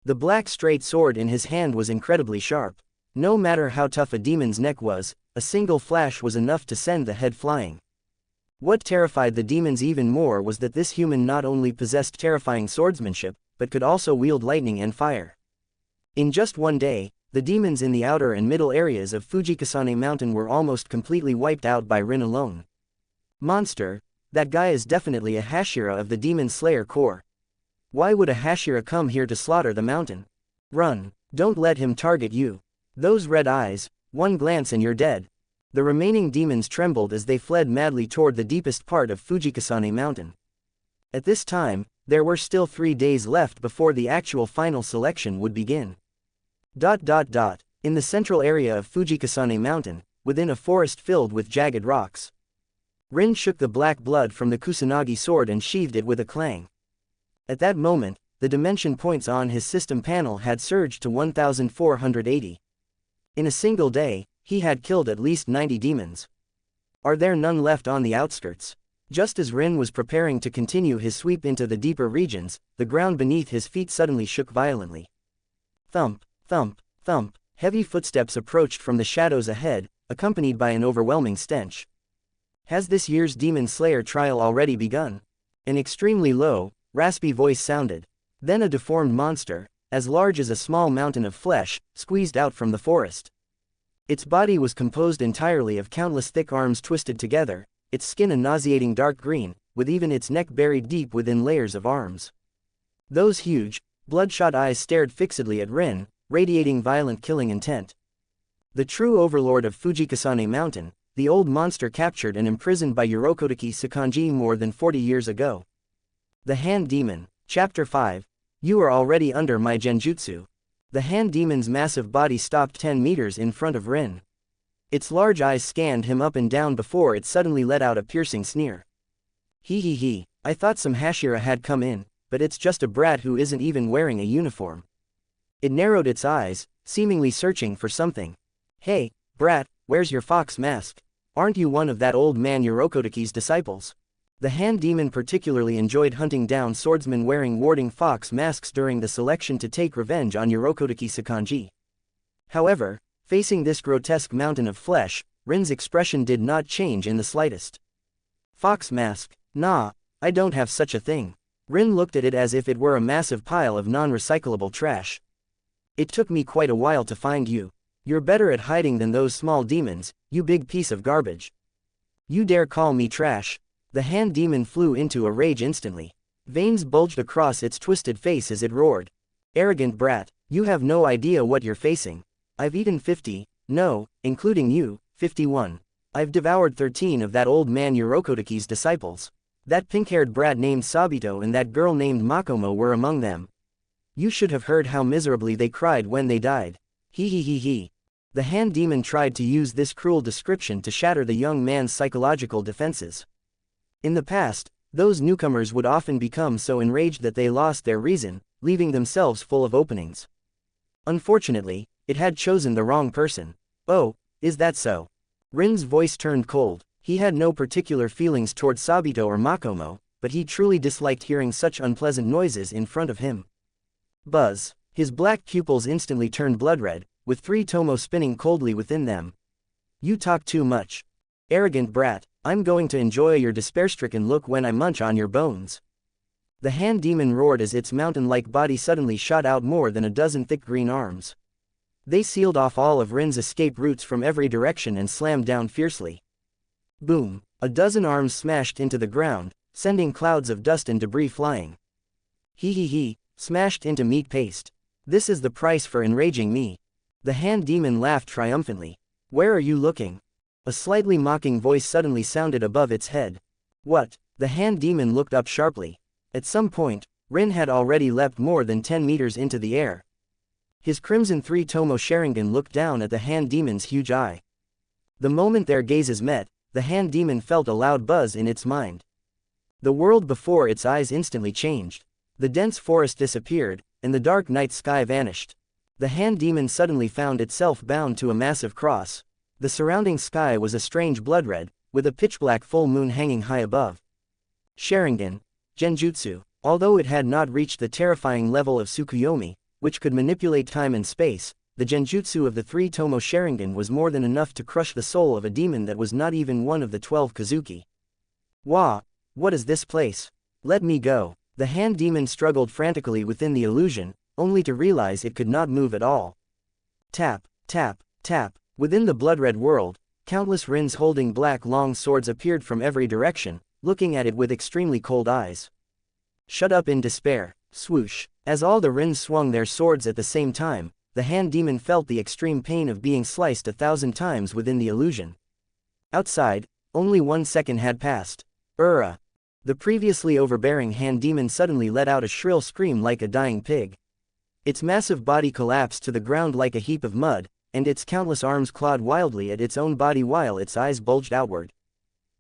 Speaker 2: The black straight sword in his hand was incredibly sharp. No matter how tough a demon's neck was, a single flash was enough to send the head flying. What terrified the demons even more was that this human not only possessed terrifying swordsmanship, but could also wield lightning and fire. In just one day, the demons in the outer and middle areas of Fujikasane Mountain were almost completely wiped out by Rin alone. Monster, that guy is definitely a Hashira of the Demon Slayer Corps. Why would a Hashira come here to slaughter the mountain? Run, don't let him target you. Those red eyes, one glance and you're dead. The remaining demons trembled as they fled madly toward the deepest part of Fujikasane Mountain. At this time, there were still 3 days left before the actual final selection would begin. In the central area of Fujikasane Mountain, within a forest filled with jagged rocks. Rin shook the black blood from the Kusanagi sword and sheathed it with a clang. At that moment, the dimension points on his system panel had surged to 1,480. In a single day, he had killed at least 90 demons. Are there none left on the outskirts? Just as Rin was preparing to continue his sweep into the deeper regions, the ground beneath his feet suddenly shook violently. Thump, thump, thump, heavy footsteps approached from the shadows ahead, accompanied by an overwhelming stench. Has this year's Demon Slayer trial already begun? An extremely low, raspy voice sounded. Then a deformed monster, as large as a small mountain of flesh, squeezed out from the forest. Its body was composed entirely of countless thick arms twisted together, its skin a nauseating dark green, with even its neck buried deep within layers of arms. Those huge, bloodshot eyes stared fixedly at Rin, radiating violent killing intent. The true overlord of Fujikasane Mountain, the old monster captured and imprisoned by Uchiha Sasuke more than 40 years ago. The Hand Demon. Chapter 5. You are already under my genjutsu. The Hand Demon's massive body stopped 10 meters in front of Rin. Its large eyes scanned him up and down before it suddenly let out a piercing sneer. He, I thought some Hashira had come in, but it's just a brat who isn't even wearing a uniform. It narrowed its eyes, seemingly searching for something. Hey, brat, where's your fox mask? Aren't you one of that old man Uchiha's disciples? The Hand Demon particularly enjoyed hunting down swordsmen wearing warding fox masks during the selection to take revenge on Uchiha Sasuke. However, facing this grotesque mountain of flesh, Rin's expression did not change in the slightest. Fox mask? Nah, I don't have such a thing. Rin looked at it as if it were a massive pile of non-recyclable trash. It took me quite a while to find you. You're better at hiding than those small demons, you big piece of garbage. You dare call me trash? The Hand Demon flew into a rage instantly. Veins bulged across its twisted face as it roared. Arrogant brat, you have no idea what you're facing. I've eaten 50, no, including you, 51. I've devoured 13 of that old man Uchiha's disciples. That pink-haired brat named Sabito and that girl named Makomo were among them. You should have heard how miserably they cried when they died. He. The Hand Demon tried to use this cruel description to shatter the young man's psychological defenses. In the past, those newcomers would often become so enraged that they lost their reason, leaving themselves full of openings. Unfortunately, it had chosen the wrong person. Oh, is that so? Rin's voice turned cold. He had no particular feelings toward Sabito or Makomo, but he truly disliked hearing such unpleasant noises in front of him. Buzz. His black pupils instantly turned blood-red, with 3 tomo spinning coldly within them. You talk too much. Arrogant brat, I'm going to enjoy your despair-stricken look when I munch on your bones. The Hand Demon roared as its mountain-like body suddenly shot out more than a dozen thick green arms. They sealed off all of Rin's escape routes from every direction and slammed down fiercely. Boom! A dozen arms smashed into the ground, sending clouds of dust and debris flying. He, smashed into meat paste. This is the price for enraging me. The Hand Demon laughed triumphantly. Where are you looking? A slightly mocking voice suddenly sounded above its head. What? The Hand Demon looked up sharply. At some point, Rin had already leapt more than 10 meters into the air. His crimson 3-tomo Sharingan looked down at the Hand Demon's huge eye. The moment their gazes met, the Hand Demon felt a loud buzz in its mind. The world before its eyes instantly changed. The dense forest disappeared, and the dark night sky vanished. The Hand Demon suddenly found itself bound to a massive cross. The surrounding sky was a strange blood red, with a pitch-black full moon hanging high above. Sharingan. Genjutsu. Although it had not reached the terrifying level of Tsukuyomi, which could manipulate time and space, the genjutsu of the 3-tomo Sharingan was more than enough to crush the soul of a demon that was not even one of the 12 Kazuki. Wah! What is this place? Let me go. The Hand Demon struggled frantically within the illusion, only to realize it could not move at all. Tap, tap, tap. Within the blood-red world, countless Rins holding black long swords appeared from every direction, looking at it with extremely cold eyes. Shut up in despair. Swoosh. As all the Rins swung their swords at the same time, the Hand Demon felt the extreme pain of being sliced 1,000 times within the illusion. Outside, only 1 second had passed. The previously overbearing Hand Demon suddenly let out a shrill scream like a dying pig. Its massive body collapsed to the ground like a heap of mud, and its countless arms clawed wildly at its own body while its eyes bulged outward.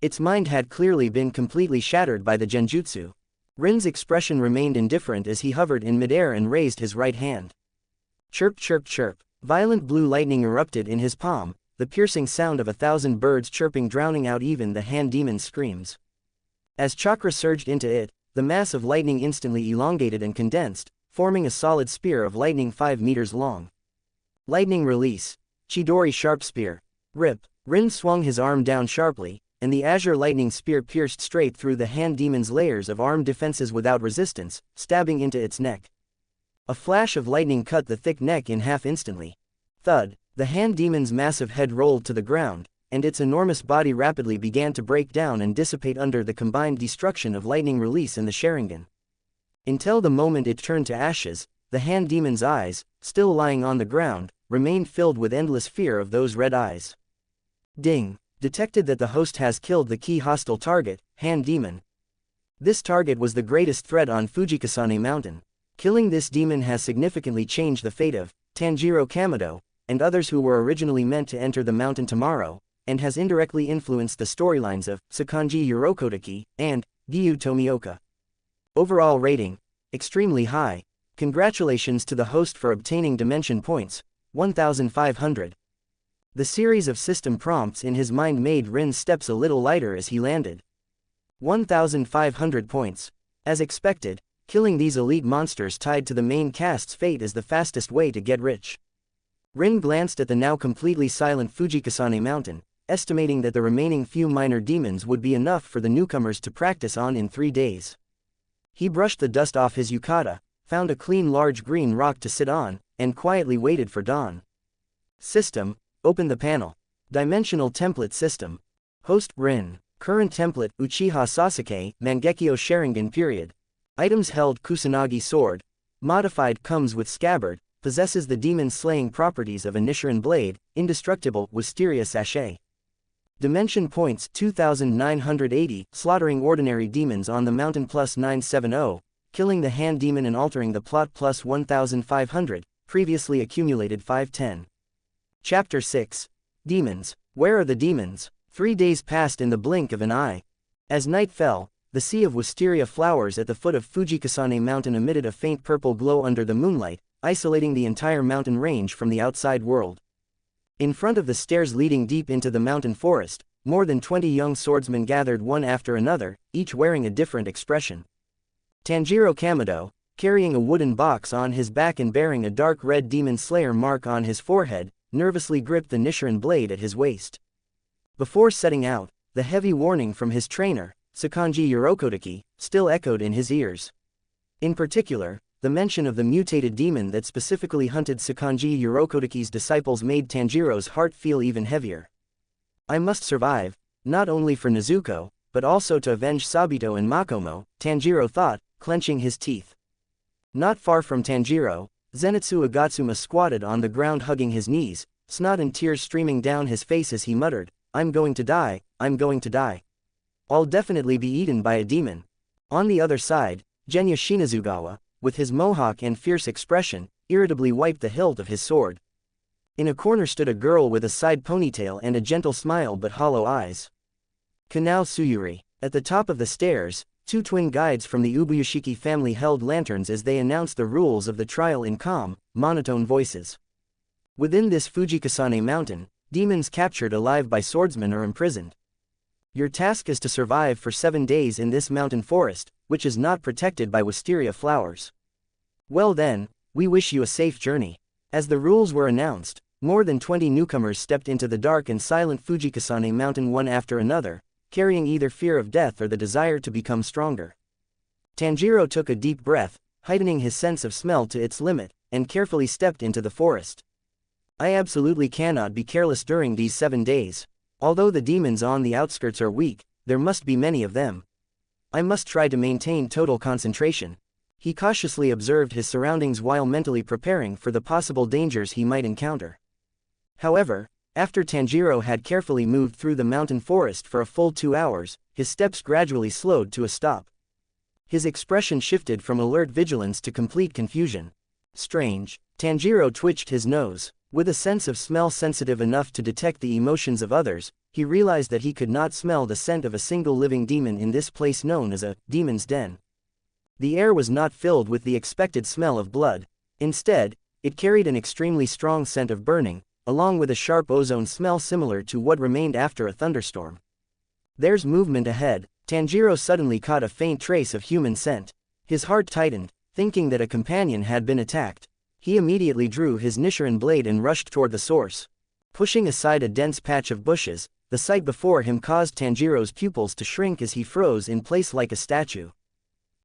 Speaker 2: Its mind had clearly been completely shattered by the genjutsu. Rin's expression remained indifferent as he hovered in midair and raised his right hand. Chirp chirp chirp. Violent blue lightning erupted in his palm, the piercing sound of 1,000 birds chirping drowning out even the Hand Demon's screams. As chakra surged into it, the mass of lightning instantly elongated and condensed, forming a solid spear of lightning 5 meters long. Lightning release. Chidori sharp spear. Rip. Rin swung his arm down sharply, and the azure lightning spear pierced straight through the Hand Demon's layers of arm defenses without resistance, stabbing into its neck. A flash of lightning cut the thick neck in half instantly. Thud. The Hand Demon's massive head rolled to the ground, and its enormous body rapidly began to break down and dissipate under the combined destruction of lightning release and the Sharingan. Until the moment it turned to ashes, the Hand Demon's eyes, still lying on the ground, remained filled with endless fear of those red eyes. Ding! detected that the host has killed the key hostile target, Hand Demon. This target was the greatest threat on Fujikasane Mountain. Killing this demon has significantly changed the fate of Tanjiro Kamado and others who were originally meant to enter the mountain tomorrow, and has indirectly influenced the storylines of Sakanji Yurokotaki and Gyu Tomioka. Overall rating: extremely high. Congratulations to the host for obtaining dimension points, 1500. The series of system prompts in his mind made Rin's steps a little lighter as he landed. 1500 points. As expected, killing these elite monsters tied to the main cast's fate is the fastest way to get rich. Rin glanced at the now completely silent Fujikasane Mountain, estimating that the remaining few minor demons would be enough for the newcomers to practice on in 3 days. He brushed the dust off his yukata, found a clean large green rock to sit on, and quietly waited for dawn. System: open the panel. Dimensional template system. Host: Rin. Current template: Uchiha Sasuke, Mangekyo Sharingan period. Items held: Kusanagi sword. Modified: comes with scabbard, possesses the demon-slaying properties of a nichirin blade, indestructible, wisteria sachet. Dimension points: 2980, slaughtering ordinary demons on the mountain plus 970, killing the hand demon and altering the plot plus 1500, previously accumulated 510. Chapter 6. Demons. Where are the demons? 3 days passed in the blink of an eye. As night fell, the sea of wisteria flowers at the foot of Fujikasane Mountain emitted a faint purple glow under the moonlight, isolating the entire mountain range from the outside world. In front of the stairs leading deep into the mountain forest, more than 20 young swordsmen gathered one after another, each wearing a different expression. Tanjiro Kamado, carrying a wooden box on his back and bearing a dark red demon slayer mark on his forehead, nervously gripped the nichirin blade at his waist. Before setting out, the heavy warning from his trainer, Sakanji Yurokotaki, still echoed in his ears. In particular, the mention of the mutated demon that specifically hunted Sakanji Yurokotaki's disciples made Tanjiro's heart feel even heavier. I must survive, not only for Nezuko, but also to avenge Sabito and Makomo, Tanjiro thought, clenching his teeth. Not far from Tanjiro, Zenitsu Agatsuma squatted on the ground hugging his knees, snot and tears streaming down his face as he muttered, "I'm going to die, I'm going to die. I'll definitely be eaten by a demon." On the other side, Genya Shinazugawa, with his mohawk and fierce expression, irritably wiped the hilt of his sword. In a corner stood a girl with a side ponytail and a gentle smile but hollow eyes. Kanao Tsuyuri. At the top of the stairs, 2 twin guides from the Ubuyashiki family held lanterns as they announced the rules of the trial in calm, monotone voices. Within this Fujikasane Mountain, demons captured alive by swordsmen are imprisoned. Your task is to survive for 7 days in this mountain forest, which is not protected by wisteria flowers. Well then, we wish you a safe journey. As the rules were announced, more than 20 newcomers stepped into the dark and silent Fujikasane Mountain one after another, carrying either fear of death or the desire to become stronger. Tanjiro took a deep breath, heightening his sense of smell to its limit, and carefully stepped into the forest. I absolutely cannot be careless during these 7 days. Although the demons on the outskirts are weak, there must be many of them. I must try to maintain total concentration. He cautiously observed his surroundings while mentally preparing for the possible dangers he might encounter. However, after Tanjiro had carefully moved through the mountain forest for a full 2 hours, his steps gradually slowed to a stop. His expression shifted from alert vigilance to complete confusion. Strange. Tanjiro twitched his nose. With a sense of smell sensitive enough to detect the emotions of others, he realized that he could not smell the scent of a single living demon in this place known as a demon's den. The air was not filled with the expected smell of blood. Instead, it carried an extremely strong scent of burning, along with a sharp ozone smell similar to what remained after a thunderstorm. There's movement ahead. Tanjiro suddenly caught a faint trace of human scent. His heart tightened, thinking that a companion had been attacked. He immediately drew his nichirin blade and rushed toward the source. Pushing aside a dense patch of bushes, the sight before him caused Tanjiro's pupils to shrink as he froze in place like a statue.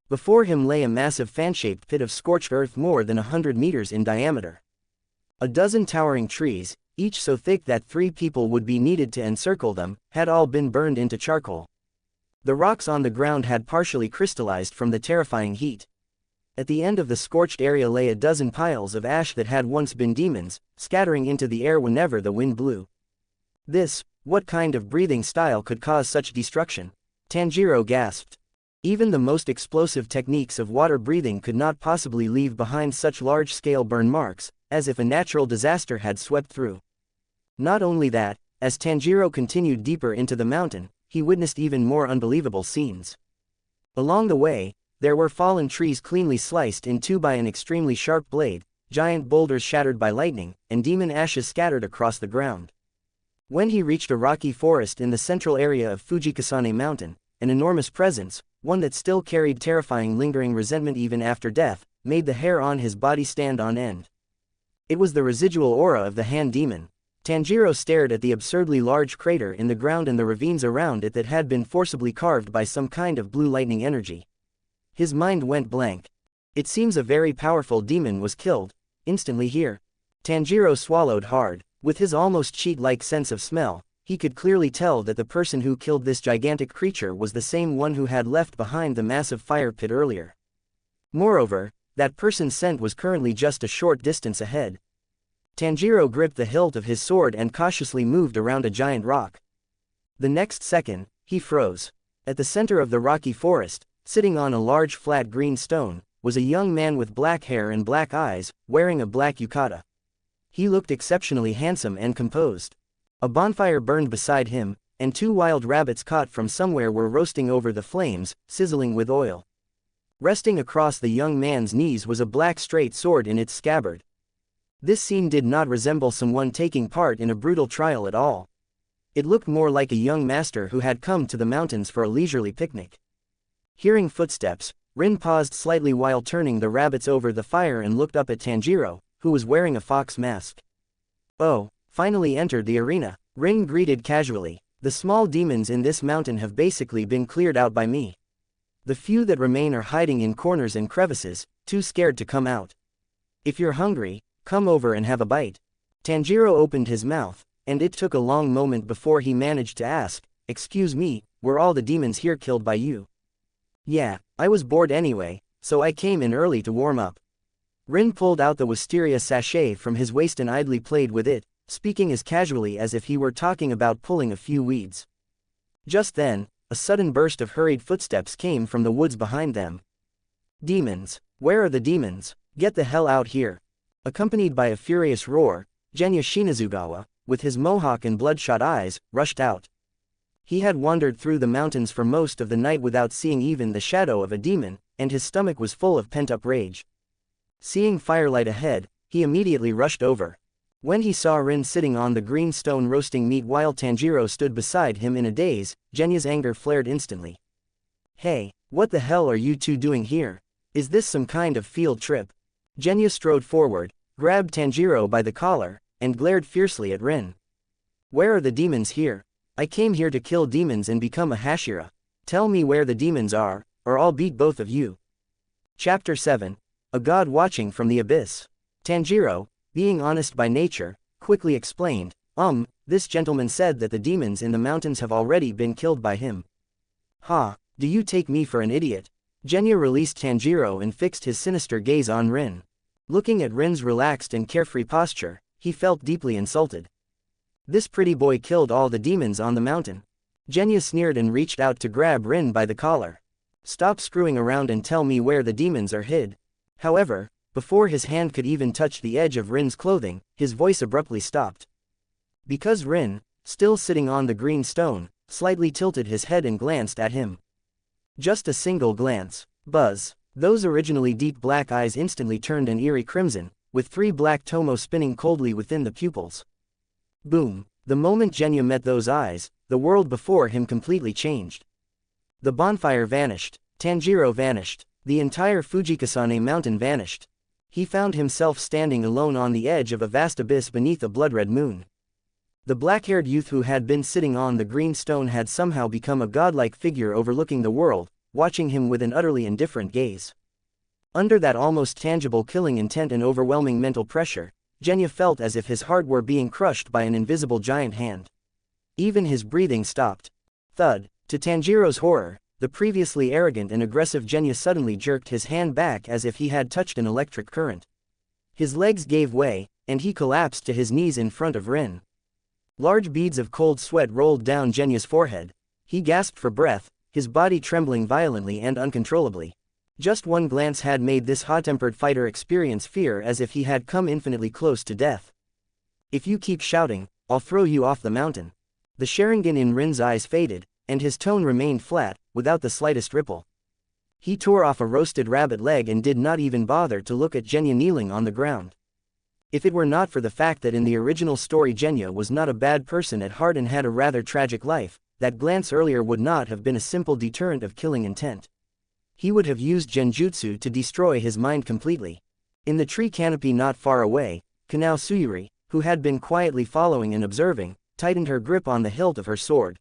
Speaker 2: Before him lay a massive fan-shaped pit of scorched earth more than 100 meters in diameter. A dozen towering trees, each so thick that 3 people would be needed to encircle them, had all been burned into charcoal. The rocks on the ground had partially crystallized from the terrifying heat. At the end of the scorched area lay a dozen piles of ash that had once been demons, scattering into the air whenever the wind blew. This, What kind of breathing style could cause such destruction? Tanjiro gasped. Even the most explosive techniques of water breathing could not possibly leave behind such large-scale burn marks, as if a natural disaster had swept through. Not only that, as Tanjiro continued deeper into the mountain, he witnessed even more unbelievable scenes. Along the way, there were fallen trees cleanly sliced in two by an extremely sharp blade, giant boulders shattered by lightning, and demon ashes scattered across the ground. When he reached a rocky forest in the central area of Fujikasane Mountain, an enormous presence, one that still carried terrifying lingering resentment even after death, made the hair on his body stand on end. It was the residual aura of the hand demon. Tanjiro stared at the absurdly large crater in the ground and the ravines around it that had been forcibly carved by some kind of blue lightning energy. His mind went blank. It seems a very powerful demon was killed, instantly here. Tanjiro swallowed hard. With his almost cheat-like sense of smell, he could clearly tell that the person who killed this gigantic creature was the same one who had left behind the massive fire pit earlier. Moreover, that person's scent was currently just a short distance ahead. Tanjiro gripped the hilt of his sword and cautiously moved around a giant rock. The next second, he froze. At the center of the rocky forest, sitting on a large flat green stone, was a young man with black hair and black eyes, wearing a black yukata. He looked exceptionally handsome and composed. A bonfire burned beside him, and two wild rabbits caught from somewhere were roasting over the flames, sizzling with oil. Resting across the young man's knees was a black straight sword in its scabbard. This scene did not resemble someone taking part in a brutal trial at all. It looked more like a young master who had come to the mountains for a leisurely picnic. Hearing footsteps, Rin paused slightly while turning the rabbits over the fire and looked up at Tanjiro, who was wearing a fox mask. "Oh, finally entered the arena," Rin greeted casually. "The small demons in this mountain have basically been cleared out by me. The few that remain are hiding in corners and crevices, too scared to come out. If you're hungry, come over and have a bite." Tanjiro opened his mouth, and it took a long moment before he managed to ask, "Excuse me, were all the demons here killed by you?" "Yeah, I was bored anyway, so I came in early to warm up." Rin pulled out the wisteria sachet from his waist and idly played with it, speaking as casually as if he were talking about pulling a few weeds. Just then, a sudden burst of hurried footsteps came from the woods behind them. "Demons! Where are the demons? Get the hell out here!" Accompanied by a furious roar, Genya Shinazugawa, with his mohawk and bloodshot eyes, rushed out. He had wandered through the mountains for most of the night without seeing even the shadow of a demon, and his stomach was full of pent-up rage. Seeing firelight ahead, he immediately rushed over. When he saw Rin sitting on the green stone roasting meat while Tanjiro stood beside him in a daze, Genya's anger flared instantly. "Hey, what the hell are you two doing here? Is this some kind of field trip?" Genya strode forward, grabbed Tanjiro by the collar, and glared fiercely at Rin. "Where are the demons here? I came here to kill demons and become a Hashira. Tell me where the demons are, or I'll beat both of you." Chapter 7. A God Watching from the Abyss. Tanjiro, being honest by nature, quickly explained, This gentleman said that the demons in the mountains have already been killed by him." "Ha, do you take me for an idiot?" Genya released Tanjiro and fixed his sinister gaze on Rin. Looking at Rin's relaxed and carefree posture, he felt deeply insulted. This pretty boy killed all the demons on the mountain. Genya sneered and reached out to grab Rin by the collar. "Stop screwing around and tell me where the demons are hid." However, before his hand could even touch the edge of Rin's clothing, his voice abruptly stopped. Because Rin, still sitting on the green stone, slightly tilted his head and glanced at him. Just a single glance. Buzz. Those originally deep black eyes instantly turned an eerie crimson, with three black tomo spinning coldly within the pupils. Boom. The moment Genya met those eyes, the world before him completely changed. The bonfire vanished. Tanjiro vanished. The entire Fujikasane mountain vanished. He found himself standing alone on the edge of a vast abyss beneath a blood-red moon. The black-haired youth who had been sitting on the green stone had somehow become a godlike figure overlooking the world, watching him with an utterly indifferent gaze. Under that almost tangible killing intent and overwhelming mental pressure, Genya felt as if his heart were being crushed by an invisible giant hand. Even his breathing stopped. Thud. To Tanjiro's horror, the previously arrogant and aggressive Genya suddenly jerked his hand back as if he had touched an electric current. His legs gave way, and he collapsed to his knees in front of Rin. Large beads of cold sweat rolled down Genya's forehead. He gasped for breath, his body trembling violently and uncontrollably. Just one glance had made this hot-tempered fighter experience fear as if he had come infinitely close to death. "If you keep shouting, I'll throw you off the mountain." The Sharingan in Rin's eyes faded, and his tone remained flat, without the slightest ripple. He tore off a roasted rabbit leg and did not even bother to look at Genya kneeling on the ground. If it were not for the fact that in the original story Genya was not a bad person at heart and had a rather tragic life, that glance earlier would not have been a simple deterrent of killing intent. He would have used genjutsu to destroy his mind completely. In the tree canopy not far away, Kanao Suyuri, who had been quietly following and observing, tightened her grip on the hilt of her sword.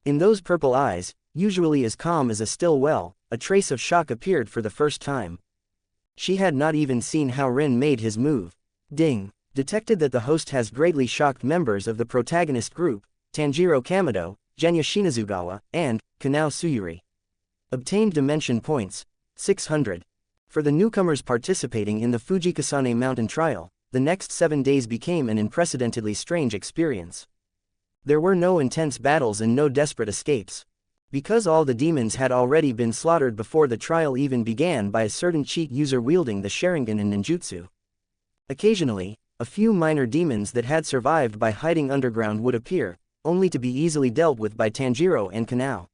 Speaker 2: In those purple eyes, usually as calm as a still well, a trace of shock appeared for the first time. She had not even seen how Rin made his move. Ding! Detected that the host has greatly shocked members of the protagonist group, Tanjiro Kamado, Genya Shinazugawa, and Kanao Suyuri. Obtained dimension points, 600. For the newcomers participating in the Fujikasane Mountain Trial, the next 7 days became an unprecedentedly strange experience. There were no intense battles and no desperate escapes. Because all the demons had already been slaughtered before the trial even began by a certain cheat user wielding the Sharingan and ninjutsu. Occasionally, a few minor demons that had survived by hiding underground would appear, only to be easily dealt with by Tanjiro and Kanao.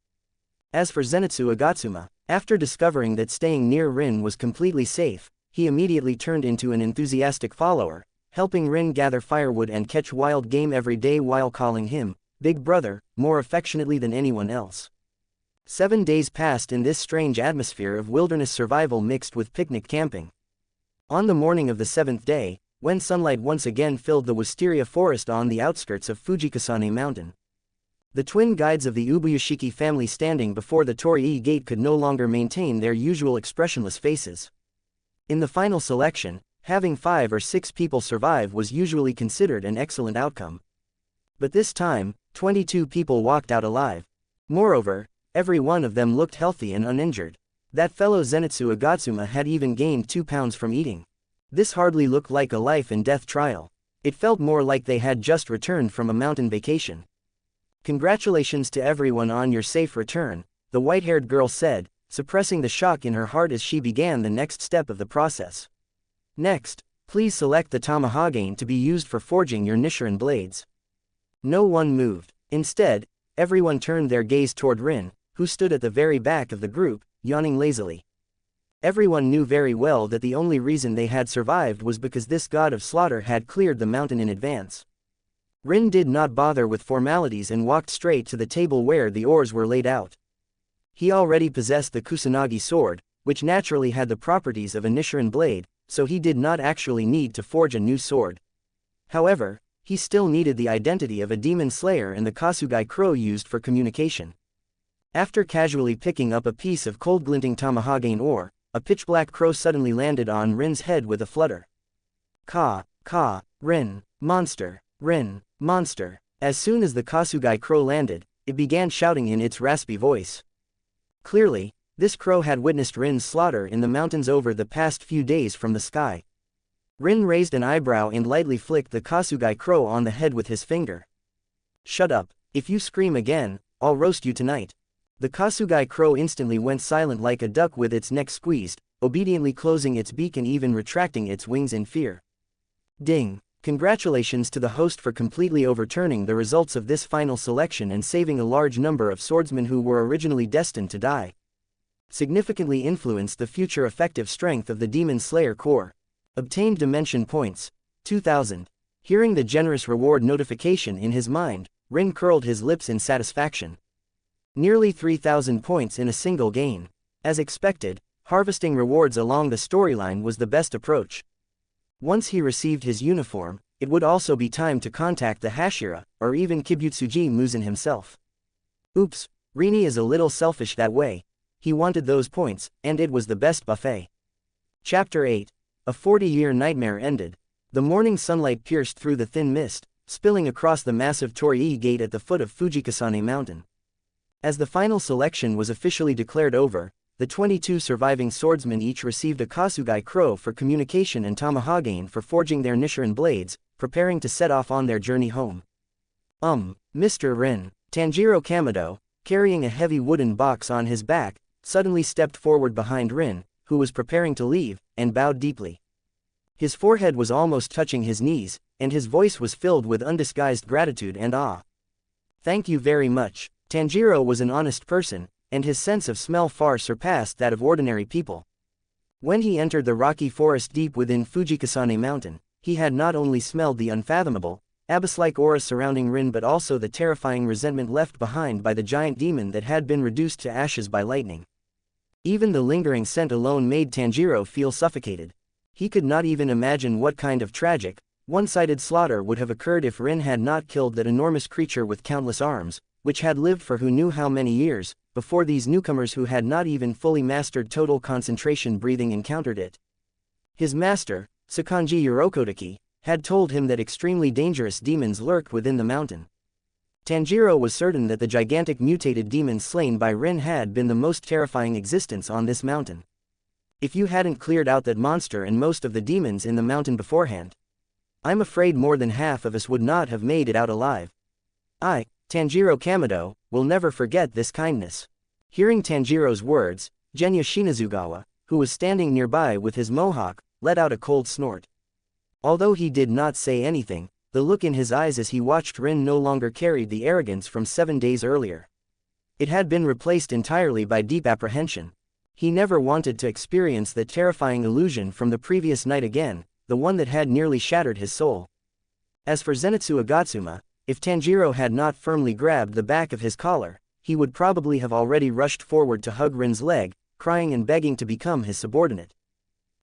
Speaker 2: As for Zenitsu Agatsuma, after discovering that staying near Rin was completely safe, he immediately turned into an enthusiastic follower, helping Rin gather firewood and catch wild game every day while calling him Big Brother more affectionately than anyone else. 7 days passed in this strange atmosphere of wilderness survival mixed with picnic camping. On the morning of the 7th day, when sunlight once again filled the wisteria forest on the outskirts of Fujikasane Mountain, the twin guides of the Ubuyashiki family standing before the Torii gate could no longer maintain their usual expressionless faces. In the final selection, having 5 or 6 people survive was usually considered an excellent outcome. But this time, 22 people walked out alive. Moreover, every one of them looked healthy and uninjured. That fellow Zenitsu Agatsuma had even gained 2 pounds from eating. This hardly looked like a life and death trial. It felt more like they had just returned from a mountain vacation. "Congratulations to everyone on your safe return," the white-haired girl said, suppressing the shock in her heart as she began the next step of the process. "Next, please select the Tamahagane to be used for forging your nichirin blades." No one moved. Instead, everyone turned their gaze toward Rin, who stood at the very back of the group, yawning lazily. Everyone knew very well that the only reason they had survived was because this god of slaughter had cleared the mountain in advance. Rin did not bother with formalities and walked straight to the table where the oars were laid out. He already possessed the Kusanagi sword, which naturally had the properties of a nichirin blade, so he did not actually need to forge a new sword. However, he still needed the identity of a demon slayer and the Kasugai crow used for communication. After casually picking up a piece of cold-glinting Tamahagane ore, a pitch-black crow suddenly landed on Rin's head with a flutter. "Ka, Ka, Rin, monster, Rin, monster." As soon as the Kasugai crow landed, it began shouting in its raspy voice. Clearly, this crow had witnessed Rin's slaughter in the mountains over the past few days from the sky. Rin raised an eyebrow and lightly flicked the Kasugai crow on the head with his finger. "Shut up, if you scream again, I'll roast you tonight." The Kasugai crow instantly went silent like a duck with its neck squeezed, obediently closing its beak and even retracting its wings in fear. Ding! Congratulations to the host for completely overturning the results of this final selection and saving a large number of swordsmen who were originally destined to die. Significantly influenced the future effective strength of the Demon Slayer Corps. Obtained dimension points, 2000. Hearing the generous reward notification in his mind, Rin curled his lips in satisfaction. Nearly 3,000 points in a single gain. As expected, harvesting rewards along the storyline was the best approach. Once he received his uniform, it would also be time to contact the Hashira, or even Kibutsuji Muzan himself. Oops, Rini is a little selfish that way. He wanted those points, and it was the best buffet. Chapter 8. A 40-year nightmare ended. The morning sunlight pierced through the thin mist, spilling across the massive Torii gate at the foot of Fujikasane Mountain. As the final selection was officially declared over, the 22 surviving swordsmen each received a Kasugai crow for communication and Tamahagane for forging their nichirin blades, preparing to set off on their journey home. Mr. Rin. Tanjiro Kamado, carrying a heavy wooden box on his back, suddenly stepped forward behind Rin, who was preparing to leave, and bowed deeply. His forehead was almost touching his knees, and his voice was filled with undisguised gratitude and awe. Thank you very much. Tanjiro was an honest person, and his sense of smell far surpassed that of ordinary people. When he entered the rocky forest deep within Fujikasane Mountain, he had not only smelled the unfathomable, abyss-like aura surrounding Rin but also the terrifying resentment left behind by the giant demon that had been reduced to ashes by lightning. Even the lingering scent alone made Tanjiro feel suffocated. He could not even imagine what kind of tragic, one-sided slaughter would have occurred if Rin had not killed that enormous creature with countless arms, which had lived for who knew how many years, before these newcomers who had not even fully mastered total concentration breathing encountered it. His master, Tsukanji Urokodaki, had told him that extremely dangerous demons lurked within the mountain. Tanjiro was certain that the gigantic mutated demon slain by Rin had been the most terrifying existence on this mountain. If you hadn't cleared out that monster and most of the demons in the mountain beforehand, I'm afraid more than half of us would not have made it out alive. I, Tanjiro Kamado, will never forget this kindness. Hearing Tanjiro's words, Genya Shinazugawa, who was standing nearby with his mohawk, let out a cold snort. Although he did not say anything, the look in his eyes as he watched Rin no longer carried the arrogance from 7 days earlier. It had been replaced entirely by deep apprehension. He never wanted to experience that terrifying illusion from the previous night again, the one that had nearly shattered his soul. As for Zenitsu Agatsuma, if Tanjiro had not firmly grabbed the back of his collar, he would probably have already rushed forward to hug Rin's leg, crying and begging to become his subordinate.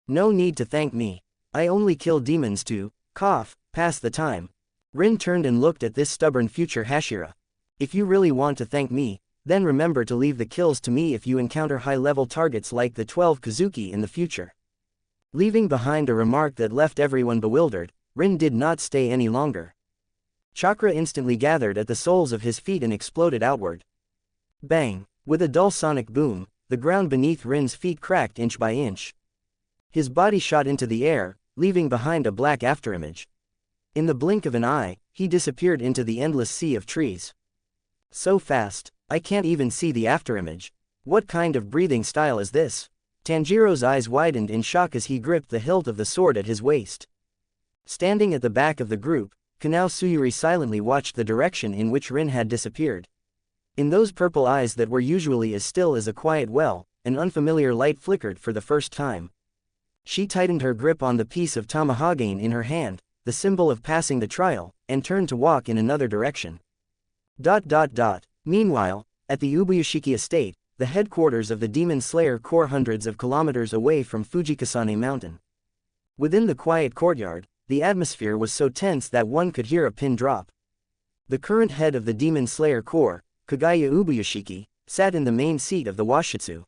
Speaker 2: No need to thank me. I only kill demons to, pass the time. Rin turned and looked at this stubborn future Hashira. If you really want to thank me, then remember to leave the kills to me if you encounter high-level targets like the 12 Kazuki in the future. Leaving behind a remark that left everyone bewildered, Rin did not stay any longer. Chakra instantly gathered at the soles of his feet and exploded outward. Bang! With a dull sonic boom, the ground beneath Rin's feet cracked inch by inch. His body shot into the air, leaving behind a black afterimage. In the blink of an eye, he disappeared into the endless sea of trees. So fast, I can't even see the afterimage. What kind of breathing style is this? Tanjiro's eyes widened in shock as he gripped the hilt of the sword at his waist. Standing at the back of the group, Kanao Tsuyuri silently watched the direction in which Rin had disappeared. In those purple eyes that were usually as still as a quiet well, an unfamiliar light flickered for the first time. She tightened her grip on the piece of tamahagane in her hand, the symbol of passing the trial, and turned to walk in another direction. Meanwhile, at the Ubuyashiki estate, the headquarters of the Demon Slayer Corps hundreds of kilometers away from Fujikasane Mountain. Within the quiet courtyard, the atmosphere was so tense that one could hear a pin drop. The current head of the Demon Slayer Corps, Kagaya Ubuyashiki, sat in the main seat of the Washitsu.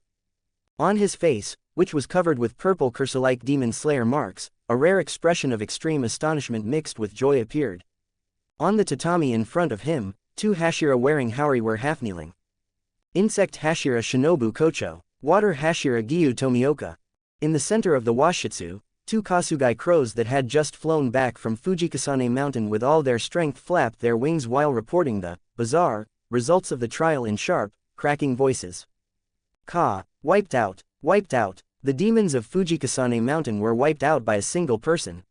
Speaker 2: On his face, which was covered with purple cursor-like Demon Slayer marks, a rare expression of extreme astonishment mixed with joy appeared. On the tatami in front of him, 2 Hashira wearing Haori were half-kneeling. Insect Hashira Shinobu Kocho, Water Hashira Gyu Tomioka. In the center of the Washitsu, 2 Kasugai crows that had just flown back from Fujikasane Mountain with all their strength flapped their wings while reporting the bizarre results of the trial in sharp, cracking voices. Wiped out. The demons of Fujikasane Mountain were wiped out by a single person.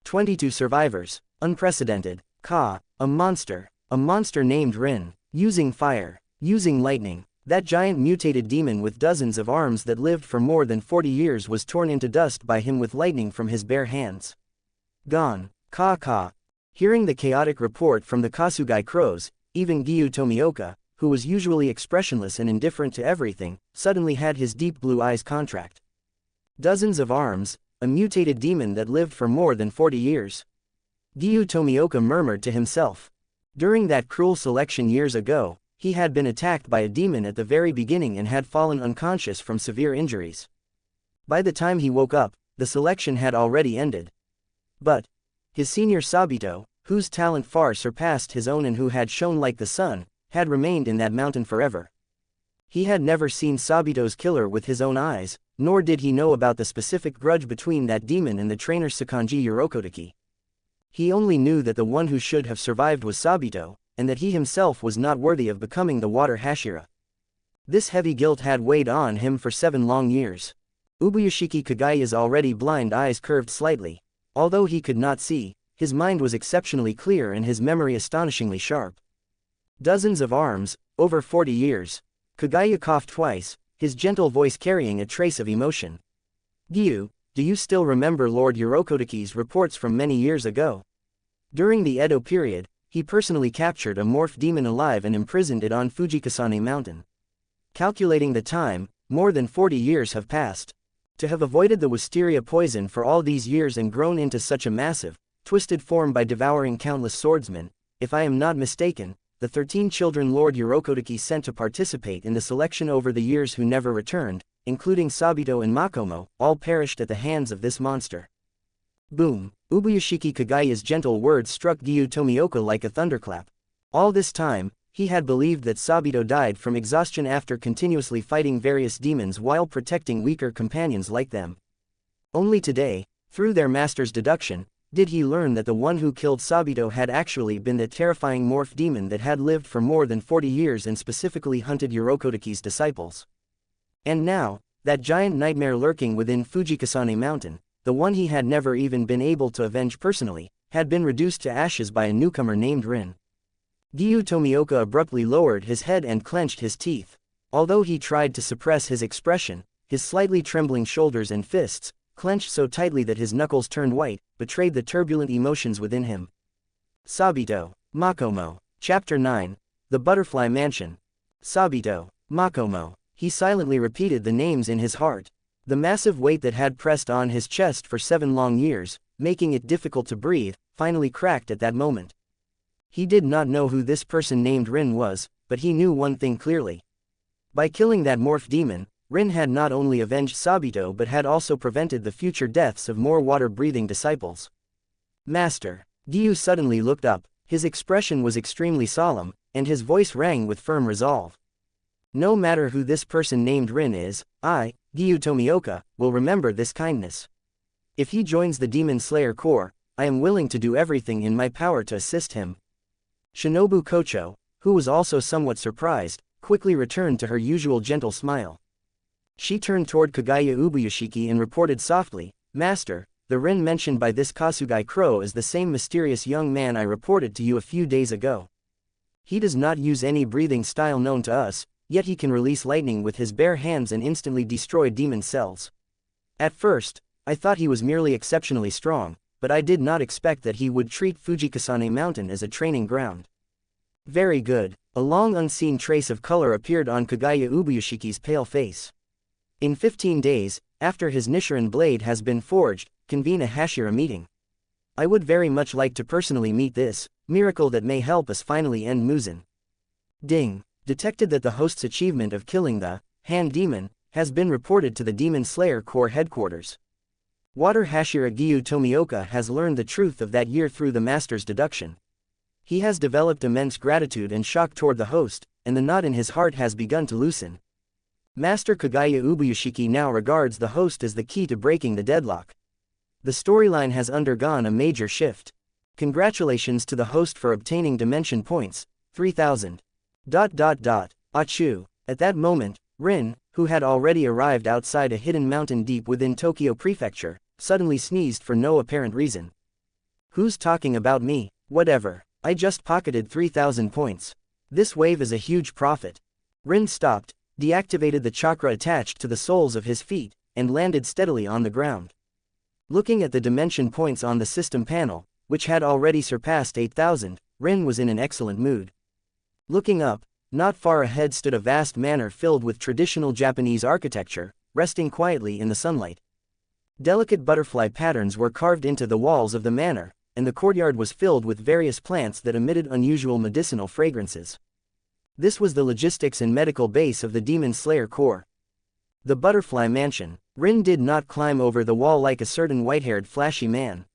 Speaker 2: 22 survivors. Unprecedented. A monster named Rin. Using fire. Using lightning. That giant mutated demon with dozens of arms that lived for more than 40 years was torn into dust by him with lightning from his bare hands. Gone. Hearing the chaotic report from the Kasugai crows, even Gyu Tomioka, who was usually expressionless and indifferent to everything, suddenly had his deep blue eyes contract. Dozens of arms, a mutated demon that lived for more than 40 years. Gyu Tomioka murmured to himself. During that cruel selection years ago, he had been attacked by a demon at the very beginning and had fallen unconscious from severe injuries. By the time he woke up, the selection had already ended. But his senior Sabito, whose talent far surpassed his own and who had shone like the sun, had remained in that mountain forever. He had never seen Sabito's killer with his own eyes, nor did he know about the specific grudge between that demon and the trainer Tsukanji Urokodaki. He only knew that the one who should have survived was Sabito, and that he himself was not worthy of becoming the water Hashira. This heavy guilt had weighed on him for 7 long years. Ubuyashiki Kagaya's already blind eyes curved slightly. Although he could not see, his mind was exceptionally clear and his memory astonishingly sharp. Dozens of arms, over 40 years. Kagaya coughed twice, his gentle voice carrying a trace of emotion. Giyu, do you still remember Lord Urokotaki's reports from many years ago? During the Edo period, he personally captured a morph demon alive and imprisoned it on Fujikasane Mountain. Calculating the time, more than 40 years have passed. To have avoided the wisteria poison for all these years and grown into such a massive, twisted form by devouring countless swordsmen, if I am not mistaken, the 13 children Lord Urokotaki sent to participate in the selection over the years who never returned, including Sabito and Makomo, all perished at the hands of this monster. Boom! Ubuyashiki Kagaya's gentle words struck Giyu Tomioka like a thunderclap. All this time, he had believed that Sabito died from exhaustion after continuously fighting various demons while protecting weaker companions like them. Only today, through their master's deduction, did he learn that the one who killed Sabito had actually been the terrifying morph demon that had lived for more than 40 years and specifically hunted Urokotaki's disciples. And now, that giant nightmare lurking within Fujikasane Mountain, the one he had never even been able to avenge personally, had been reduced to ashes by a newcomer named Rin. Giyu Tomioka abruptly lowered his head and clenched his teeth. Although he tried to suppress his expression, his slightly trembling shoulders and fists, clenched so tightly that his knuckles turned white, betrayed the turbulent emotions within him. Sabito, Makomo. Chapter 9. The Butterfly Mansion. Sabito, Makomo. He silently repeated the names in his heart. The massive weight that had pressed on his chest for 7 long years, making it difficult to breathe, finally cracked at that moment. He did not know who this person named Rin was, but he knew one thing clearly. By killing that morph demon, Rin had not only avenged Sabito but had also prevented the future deaths of more water-breathing disciples. Master. Giyu suddenly looked up, his expression was extremely solemn, and his voice rang with firm resolve. No matter who this person named Rin is, I, Giyu Tomioka, will remember this kindness. If he joins the Demon Slayer Corps, I am willing to do everything in my power to assist him. Shinobu Kocho, who was also somewhat surprised, quickly returned to her usual gentle smile. She turned toward Kagaya Ubuyashiki and reported softly, Master, the Rin mentioned by this Kasugai Crow is the same mysterious young man I reported to you a few days ago. He does not use any breathing style known to us, yet he can release lightning with his bare hands and instantly destroy demon cells. At first, I thought he was merely exceptionally strong, but I did not expect that he would treat Fujikasane Mountain as a training ground. Very good. A long unseen trace of color appeared on Kagaya Ubuyashiki's pale face. In 15 days, after his nichirin blade has been forged, convene a Hashira meeting. I would very much like to personally meet this miracle that may help us finally end Muzan. Ding. Detected that the host's achievement of killing the hand demon has been reported to the Demon Slayer Corps headquarters. Water Hashira Giyu Tomioka has learned the truth of that year through the master's deduction. He has developed immense gratitude and shock toward the host, and the knot in his heart has begun to loosen. Master Kagaya Ubuyashiki now regards the host as the key to breaking the deadlock. The storyline has undergone a major shift. Congratulations to the host for obtaining dimension points, 3000. Achu. At that moment, Rin, who had already arrived outside a hidden mountain deep within Tokyo Prefecture, suddenly sneezed for no apparent reason. Who's talking about me? Whatever. I just pocketed 3000 points. This wave is a huge profit. Rin stopped, deactivated the chakra attached to the soles of his feet, and landed steadily on the ground. Looking at the dimension points on the system panel, which had already surpassed 8,000, Rin was in an excellent mood. Looking up, not far ahead stood a vast manor filled with traditional Japanese architecture, resting quietly in the sunlight. Delicate butterfly patterns were carved into the walls of the manor, and the courtyard was filled with various plants that emitted unusual medicinal fragrances. This was the logistics and medical base of the Demon Slayer Corps. The Butterfly Mansion. Rin did not climb over the wall like a certain white-haired flashy man.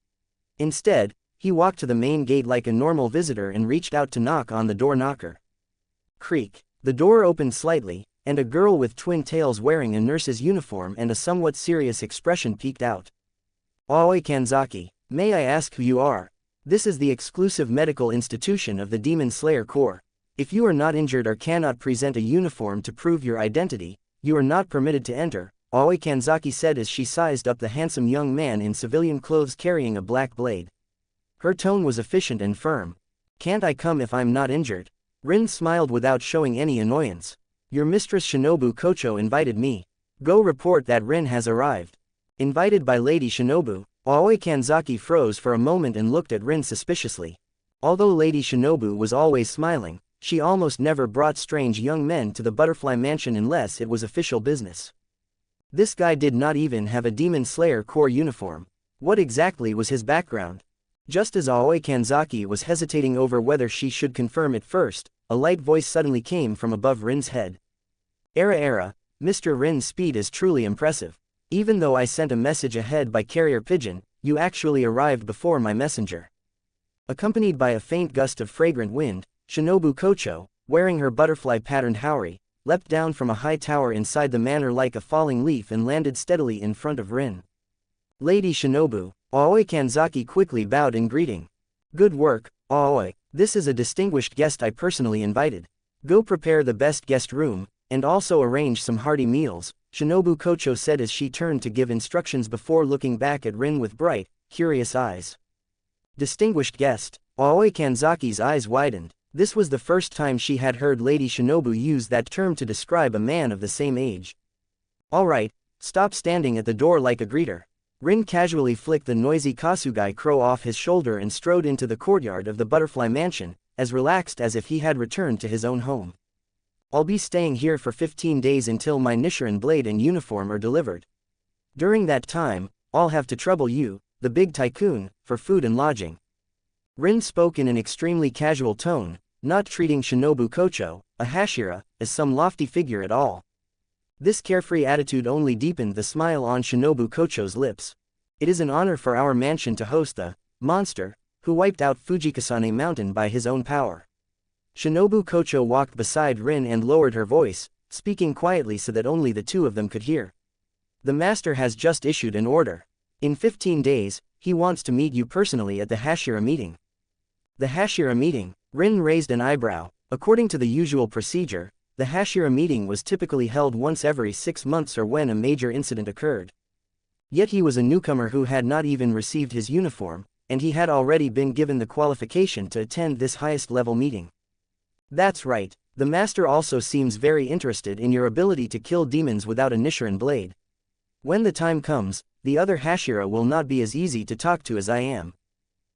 Speaker 2: Instead, he walked to the main gate like a normal visitor and reached out to knock on the door knocker. Creak. The door opened slightly, and a girl with twin tails wearing a nurse's uniform and a somewhat serious expression peeked out. Aoi Kanzaki, may I ask who you are? This is the exclusive medical institution of the Demon Slayer Corps. If you are not injured or cannot present a uniform to prove your identity, you are not permitted to enter, Aoi Kanzaki said as she sized up the handsome young man in civilian clothes carrying a black blade. Her tone was efficient and firm. Can't I come if I'm not injured? Rin smiled without showing any annoyance. Your mistress Shinobu Kocho invited me. Go report that Rin has arrived. Invited by Lady Shinobu, Aoi Kanzaki froze for a moment and looked at Rin suspiciously. Although Lady Shinobu was always smiling, she almost never brought strange young men to the Butterfly Mansion unless it was official business. This guy did not even have a Demon Slayer Corps uniform. What exactly was his background? Just as Aoi Kanzaki was hesitating over whether she should confirm it first, a light voice suddenly came from above Rin's head. Era, Mr. Rin's speed is truly impressive. Even though I sent a message ahead by carrier pigeon, you actually arrived before my messenger. Accompanied by a faint gust of fragrant wind, Shinobu Kocho, wearing her butterfly-patterned haori, leapt down from a high tower inside the manor like a falling leaf and landed steadily in front of Rin. Lady Shinobu, Aoi Kanzaki quickly bowed in greeting. Good work, Aoi. This is a distinguished guest I personally invited. Go prepare the best guest room, and also arrange some hearty meals, Shinobu Kocho said as she turned to give instructions before looking back at Rin with bright, curious eyes. Distinguished guest, Aoi Kanzaki's eyes widened. This was the first time she had heard Lady Shinobu use that term to describe a man of the same age. Alright, stop standing at the door like a greeter. Rin casually flicked the noisy Kasugai crow off his shoulder and strode into the courtyard of the Butterfly Mansion, as relaxed as if he had returned to his own home. I'll be staying here for 15 days until my nichirin blade and uniform are delivered. During that time, I'll have to trouble you, the big tycoon, for food and lodging. Rin spoke in an extremely casual tone, not treating Shinobu Kocho, a Hashira, as some lofty figure at all. This carefree attitude only deepened the smile on Shinobu Kocho's lips. It is an honor for our mansion to host the monster who wiped out Fujikasane Mountain by his own power. Shinobu Kocho walked beside Rin and lowered her voice, speaking quietly so that only the two of them could hear. The master has just issued an order. In 15 days, he wants to meet you personally at the Hashira meeting. The Hashira meeting? Rin raised an eyebrow. According to the usual procedure, the Hashira meeting was typically held once every 6 months or when a major incident occurred. Yet he was a newcomer who had not even received his uniform, and he had already been given the qualification to attend this highest-level meeting. That's right, the master also seems very interested in your ability to kill demons without a nichirin blade. When the time comes, the other Hashira will not be as easy to talk to as I am.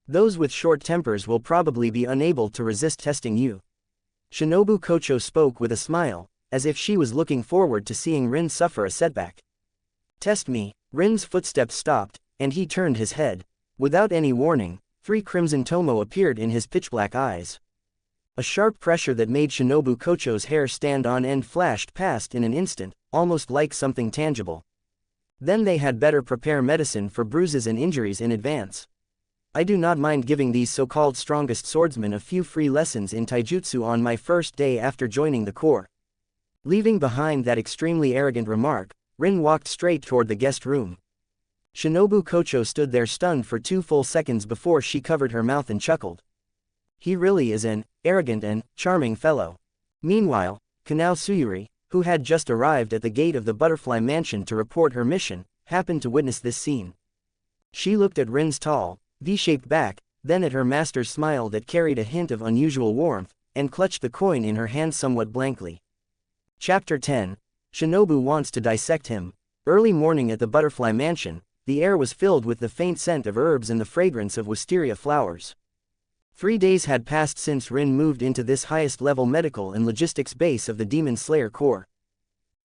Speaker 2: Those with short tempers will probably be unable to resist testing you. Shinobu Kocho spoke with a smile, as if she was looking forward to seeing Rin suffer a setback. Test me. Rin's footsteps stopped, and he turned his head. Without any warning, 3 crimson tomo appeared in his pitch-black eyes. A sharp pressure that made Shinobu Kocho's hair stand on end flashed past in an instant, almost like something tangible. Then they had better prepare medicine for bruises and injuries in advance. I do not mind giving these so-called strongest swordsmen a few free lessons in taijutsu on my first day after joining the corps. Leaving behind that extremely arrogant remark, Rin walked straight toward the guest room. Shinobu Kocho stood there stunned for 2 full seconds before she covered her mouth and chuckled. He really is an arrogant and charming fellow. Meanwhile, Kanao Tsuyuri, who had just arrived at the gate of the Butterfly Mansion to report her mission, happened to witness this scene. She looked at Rin's tall, V-shaped back, then at her master's smile that carried a hint of unusual warmth, and clutched the coin in her hand somewhat blankly. Chapter 10. Shinobu wants to dissect him. Early morning at the Butterfly Mansion, the air was filled with the faint scent of herbs and the fragrance of wisteria flowers. 3 days had passed since Rin moved into this highest-level medical and logistics base of the Demon Slayer Corps.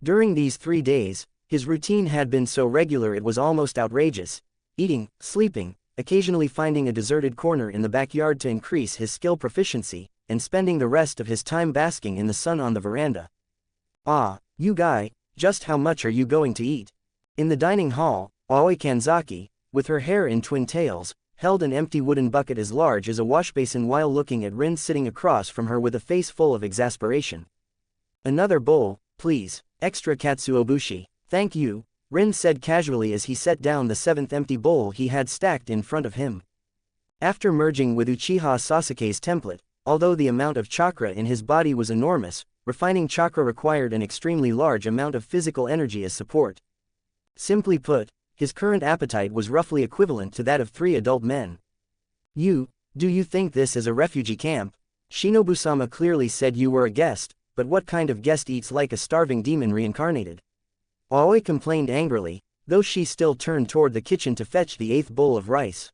Speaker 2: During these 3 days, his routine had been so regular it was almost outrageous, eating, sleeping, occasionally finding a deserted corner in the backyard to increase his skill proficiency, and spending the rest of his time basking in the sun on the veranda. Ah, you guy, just how much are you going to eat? In the dining hall, Aoi Kanzaki, with her hair in twin tails, held an empty wooden bucket as large as a washbasin while looking at Rin sitting across from her with a face full of exasperation. Another bowl, please. Extra katsuobushi. Thank you, Rin said casually as he set down the 7th empty bowl he had stacked in front of him. After merging with Uchiha Sasuke's template, although the amount of chakra in his body was enormous, refining chakra required an extremely large amount of physical energy as support. Simply put, his current appetite was roughly equivalent to that of 3 adult men. Do you think this is a refugee camp? Shinobu-sama clearly said you were a guest, but what kind of guest eats like a starving demon reincarnated? Aoi complained angrily, though she still turned toward the kitchen to fetch the 8th bowl of rice.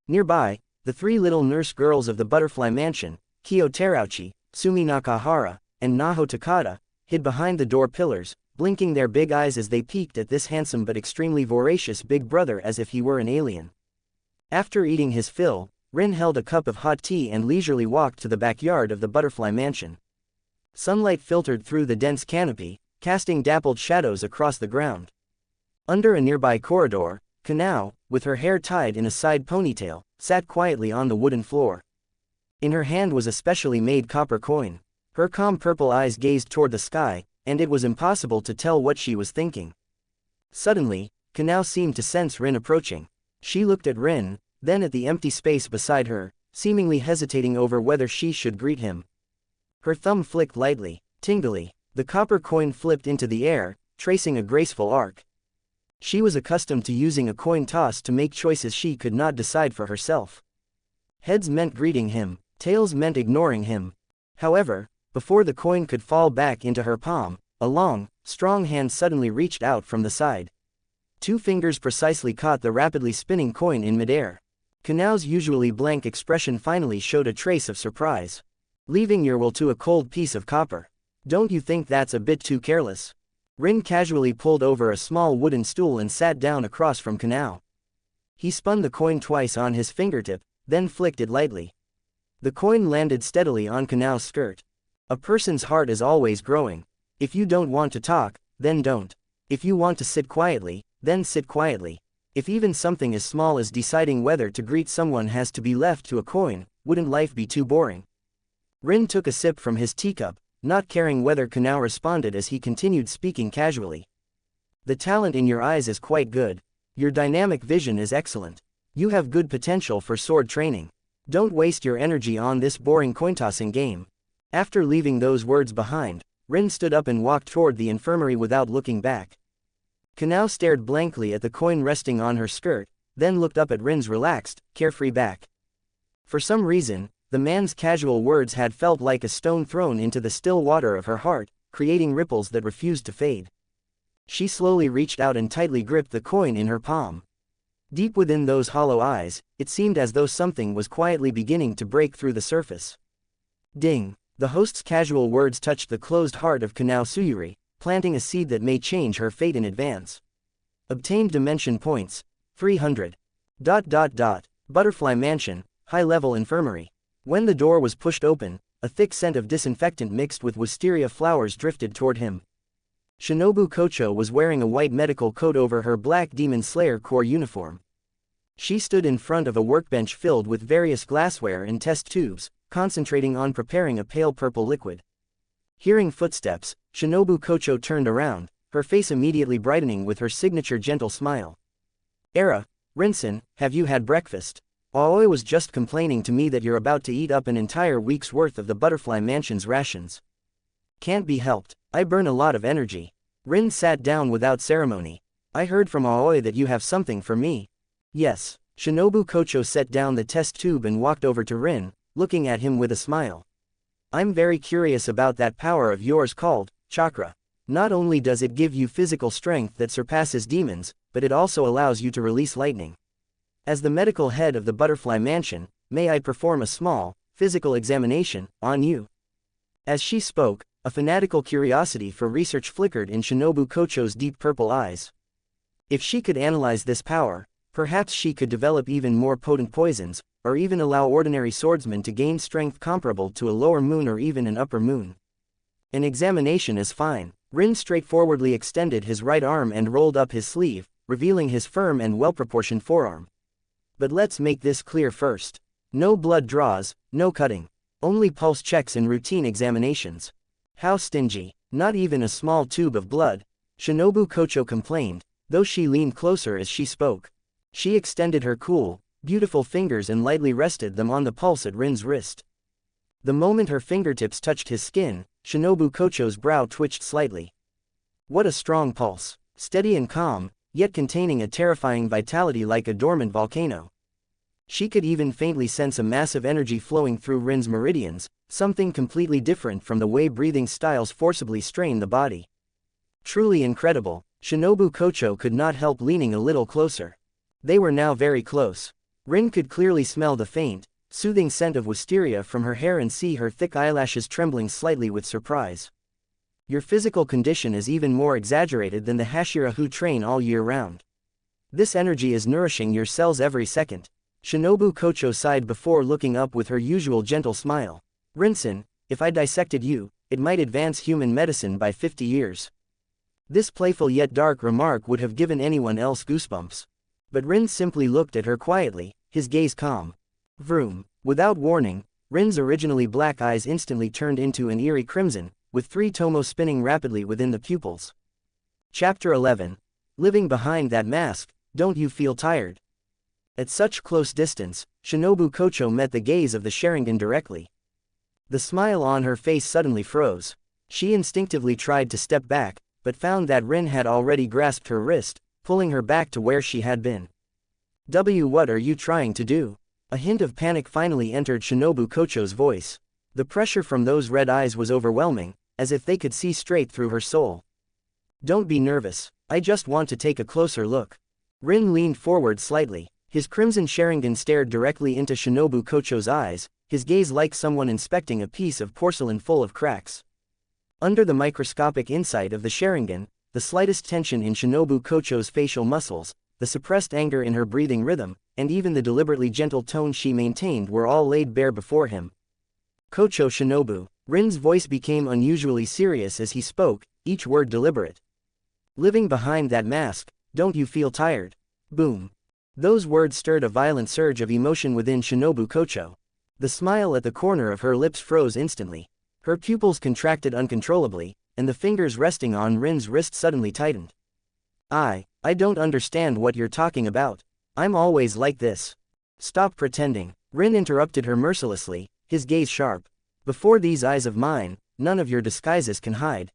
Speaker 2: Nearby, the 3 little nurse girls of the butterfly mansion, Kyo Terauchi, Sumi Nakahara, and Naho Takada, hid behind the door pillars, blinking their big eyes as they peeked at this handsome but extremely voracious big brother as if he were an alien. After eating his fill, Rin held a cup of hot tea and leisurely walked to the backyard of the butterfly mansion. Sunlight filtered through the dense canopy, casting dappled shadows across the ground. Under a nearby corridor, Kanao, with her hair tied in a side ponytail, sat quietly on the wooden floor. In her hand was a specially made copper coin. Her calm purple eyes gazed toward the sky, and it was impossible to tell what she was thinking. Suddenly, Kanao seemed to sense Rin approaching. She looked at Rin, then at the empty space beside her, seemingly hesitating over whether she should greet him. Her thumb flicked lightly, tingly. The copper coin flipped into the air, tracing a graceful arc. She was accustomed to using a coin toss to make choices she could not decide for herself. Heads meant greeting him, tails meant ignoring him. However, before the coin could fall back into her palm, a long, strong hand suddenly reached out from the side. 2 fingers precisely caught the rapidly spinning coin in midair. Kanao's usually blank expression finally showed a trace of surprise. Leaving your will to a cold piece of copper. Don't you think that's a bit too careless? Rin casually pulled over a small wooden stool and sat down across from Kanao. He spun the coin twice on his fingertip, then flicked it lightly. The coin landed steadily on Kanao's skirt. A person's heart is always growing. If you don't want to talk, then don't. If you want to sit quietly, then sit quietly. If even something as small as deciding whether to greet someone has to be left to a coin, wouldn't life be too boring? Rin took a sip from his teacup, not caring whether Kanao responded as he continued speaking casually. The talent in your eyes is quite good. Your dynamic vision is excellent. You have good potential for sword training. Don't waste your energy on this boring coin-tossing game. After leaving those words behind, Rin stood up and walked toward the infirmary without looking back. Kanao stared blankly at the coin resting on her skirt, then looked up at Rin's relaxed, carefree back. For some reason, the man's casual words had felt like a stone thrown into the still water of her heart, creating ripples that refused to fade. She slowly reached out and tightly gripped the coin in her palm. Deep within those hollow eyes, it seemed as though something was quietly beginning to break through the surface. Ding! The host's casual words touched the closed heart of Kanao Suyuri, planting a seed that may change her fate in advance. Obtained dimension points, 300. Butterfly Mansion, high-level infirmary. When the door was pushed open, a thick scent of disinfectant mixed with wisteria flowers drifted toward him. Shinobu Kocho was wearing a white medical coat over her black Demon Slayer Corps uniform. She stood in front of a workbench filled with various glassware and test tubes, concentrating on preparing a pale purple liquid. Hearing footsteps, Shinobu Kocho turned around, her face immediately brightening with her signature gentle smile. Rinsen, have you had breakfast? Aoi was just complaining to me that you're about to eat up an entire week's worth of the Butterfly Mansion's rations. Can't be helped, I burn a lot of energy. Rin sat down without ceremony. I heard from Aoi that you have something for me. Yes. Shinobu Kocho set down the test tube and walked over to Rin, looking at him with a smile. I'm very curious about that power of yours called chakra. Not only does it give you physical strength that surpasses demons, but it also allows you to release lightning. As the medical head of the Butterfly Mansion, may I perform a small, physical examination on you? As she spoke, a fanatical curiosity for research flickered in Shinobu Kocho's deep purple eyes. If she could analyze this power, perhaps she could develop even more potent poisons, or even allow ordinary swordsmen to gain strength comparable to a lower moon or even an upper moon. An examination is fine. Rin straightforwardly extended his right arm and rolled up his sleeve, revealing his firm and well-proportioned forearm. But let's make this clear first. No blood draws, no cutting. Only pulse checks and routine examinations. How stingy. Not even a small tube of blood, Shinobu Kocho complained, though she leaned closer as she spoke. She extended her cool, beautiful fingers and lightly rested them on the pulse at Rin's wrist. The moment her fingertips touched his skin, Shinobu Kocho's brow twitched slightly. What a strong pulse, steady and calm, yet containing a terrifying vitality like a dormant volcano. She could even faintly sense a massive energy flowing through Rin's meridians, something completely different from the way breathing styles forcibly strain the body. Truly incredible, Shinobu Kocho could not help leaning a little closer. They were now very close. Rin could clearly smell the faint, soothing scent of wisteria from her hair and see her thick eyelashes trembling slightly with surprise. Your physical condition is even more exaggerated than the hashira who train all year round. This energy is nourishing your cells every second. Shinobu Kocho sighed before looking up with her usual gentle smile. Rin-san, if I dissected you, it might advance human medicine by 50 years. This playful yet dark remark would have given anyone else goosebumps. But Rin simply looked at her quietly, his gaze calm. Vroom. Without warning, Rin's originally black eyes instantly turned into an eerie crimson, with 3 tomos spinning rapidly within the pupils. Chapter 11. Living behind that mask, don't you feel tired? At such close distance, Shinobu Kocho met the gaze of the Sharingan directly. The smile on her face suddenly froze. She instinctively tried to step back, but found that Rin had already grasped her wrist, pulling her back to where she had been. What are you trying to do? A hint of panic finally entered Shinobu Kocho's voice. The pressure from those red eyes was overwhelming, as if they could see straight through her soul. Don't be nervous, I just want to take a closer look. Rin leaned forward slightly. His crimson Sharingan stared directly into Shinobu Kocho's eyes, his gaze like someone inspecting a piece of porcelain full of cracks. Under the microscopic insight of the Sharingan, the slightest tension in Shinobu Kocho's facial muscles, the suppressed anger in her breathing rhythm, and even the deliberately gentle tone she maintained were all laid bare before him. Kocho Shinobu. Rin's voice became unusually serious as he spoke, each word deliberate. Living behind that mask, don't you feel tired? Boom. Those words stirred a violent surge of emotion within Shinobu Kocho. The smile at the corner of her lips froze instantly. Her pupils contracted uncontrollably, and the fingers resting on Rin's wrist suddenly tightened. I don't understand what you're talking about. I'm always like this. Stop pretending. Rin interrupted her mercilessly, his gaze sharp. Before these eyes of mine, none of your disguises can hide.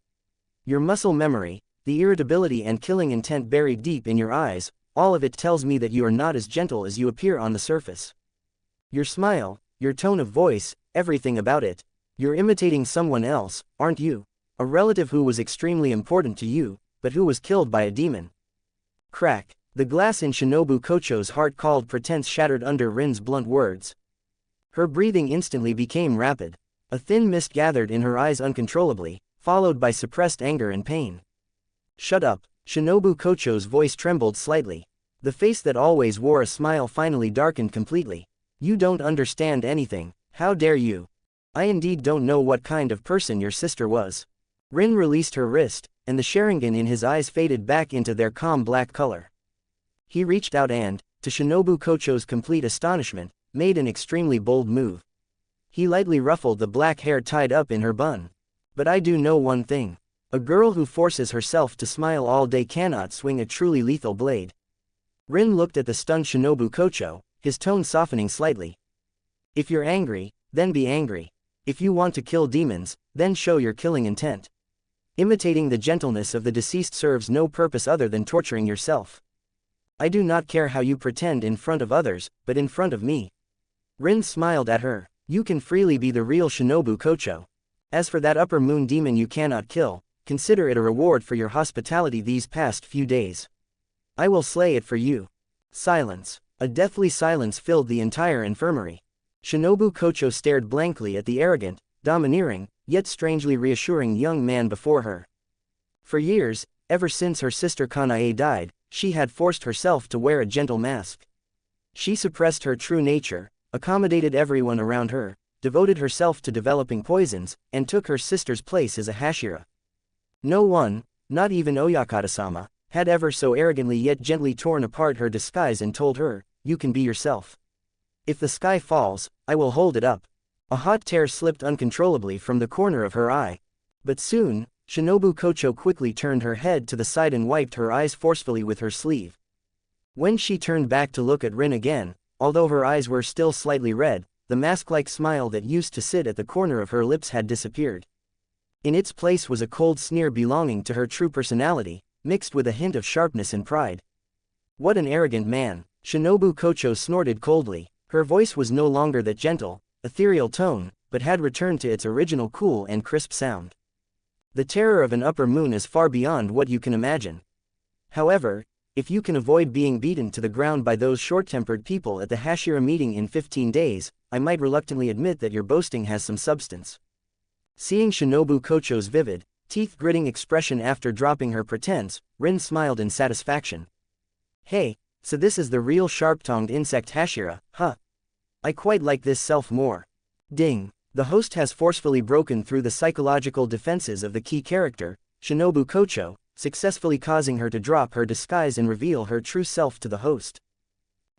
Speaker 2: Your muscle memory, the irritability and killing intent buried deep in your eyes, all of it tells me that you are not as gentle as you appear on the surface. Your smile, your tone of voice, everything about it. You're imitating someone else, aren't you? A relative who was extremely important to you, but who was killed by a demon. Crack. The glass in Shinobu Kocho's heart called pretense shattered under Rin's blunt words. Her breathing instantly became rapid. A thin mist gathered in her eyes uncontrollably, followed by suppressed anger and pain. Shut up. Shinobu Kocho's voice trembled slightly. The face that always wore a smile finally darkened completely. You don't understand anything, how dare you? I indeed don't know what kind of person your sister was. Rin released her wrist, and the Sharingan in his eyes faded back into their calm black color. He reached out and, to Shinobu Kocho's complete astonishment, made an extremely bold move. He lightly ruffled the black hair tied up in her bun. But I do know one thing. A girl who forces herself to smile all day cannot swing a truly lethal blade. Rin looked at the stunned Shinobu Kocho, his tone softening slightly. If you're angry, then be angry. If you want to kill demons, then show your killing intent. Imitating the gentleness of the deceased serves no purpose other than torturing yourself. I do not care how you pretend in front of others, but in front of me. Rin smiled at her. You can freely be the real Shinobu Kocho. As for that upper moon demon you cannot kill, consider it a reward for your hospitality these past few days. I will slay it for you. Silence. A deathly silence filled the entire infirmary. Shinobu Kocho stared blankly at the arrogant, domineering, yet strangely reassuring young man before her. For years, ever since her sister Kanae died, she had forced herself to wear a gentle mask. She suppressed her true nature, accommodated everyone around her, devoted herself to developing poisons, and took her sister's place as a hashira. No one, not even Oyakata-sama, had ever so arrogantly yet gently torn apart her disguise and told her, you can be yourself. If the sky falls, I will hold it up. A hot tear slipped uncontrollably from the corner of her eye. But soon, Shinobu Kocho quickly turned her head to the side and wiped her eyes forcefully with her sleeve. When she turned back to look at Rin again, although her eyes were still slightly red, the mask-like smile that used to sit at the corner of her lips had disappeared. In its place was a cold sneer belonging to her true personality, mixed with a hint of sharpness and pride. What an arrogant man! Shinobu Kocho snorted coldly. Her voice was no longer that gentle, ethereal tone, but had returned to its original cool and crisp sound. The terror of an upper moon is far beyond what you can imagine. However, if you can avoid being beaten to the ground by those short-tempered people at the Hashira meeting in 15 days, I might reluctantly admit that your boasting has some substance. Seeing Shinobu Kocho's vivid, teeth-gritting expression after dropping her pretense, Rin smiled in satisfaction. Hey, so this is the real sharp-tongued insect Hashira, huh? I quite like this self more. Ding. The host has forcefully broken through the psychological defenses of the key character, Shinobu Kocho, successfully causing her to drop her disguise and reveal her true self to the host.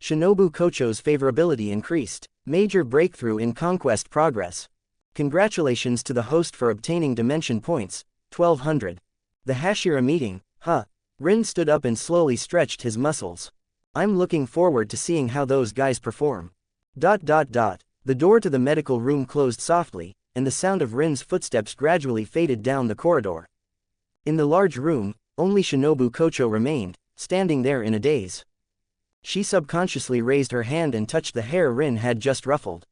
Speaker 2: Shinobu Kocho's favorability increased. Major breakthrough in conquest progress. Congratulations to the host for obtaining dimension points, 1200. The Hashira meeting, huh? Rin stood up and slowly stretched his muscles. I'm looking forward to seeing how those guys perform. ... The door to the medical room closed softly, and the sound of Rin's footsteps gradually faded down the corridor. In the large room, only Shinobu Kocho remained, standing there in a daze. She subconsciously raised her hand and touched the hair Rin had just ruffled.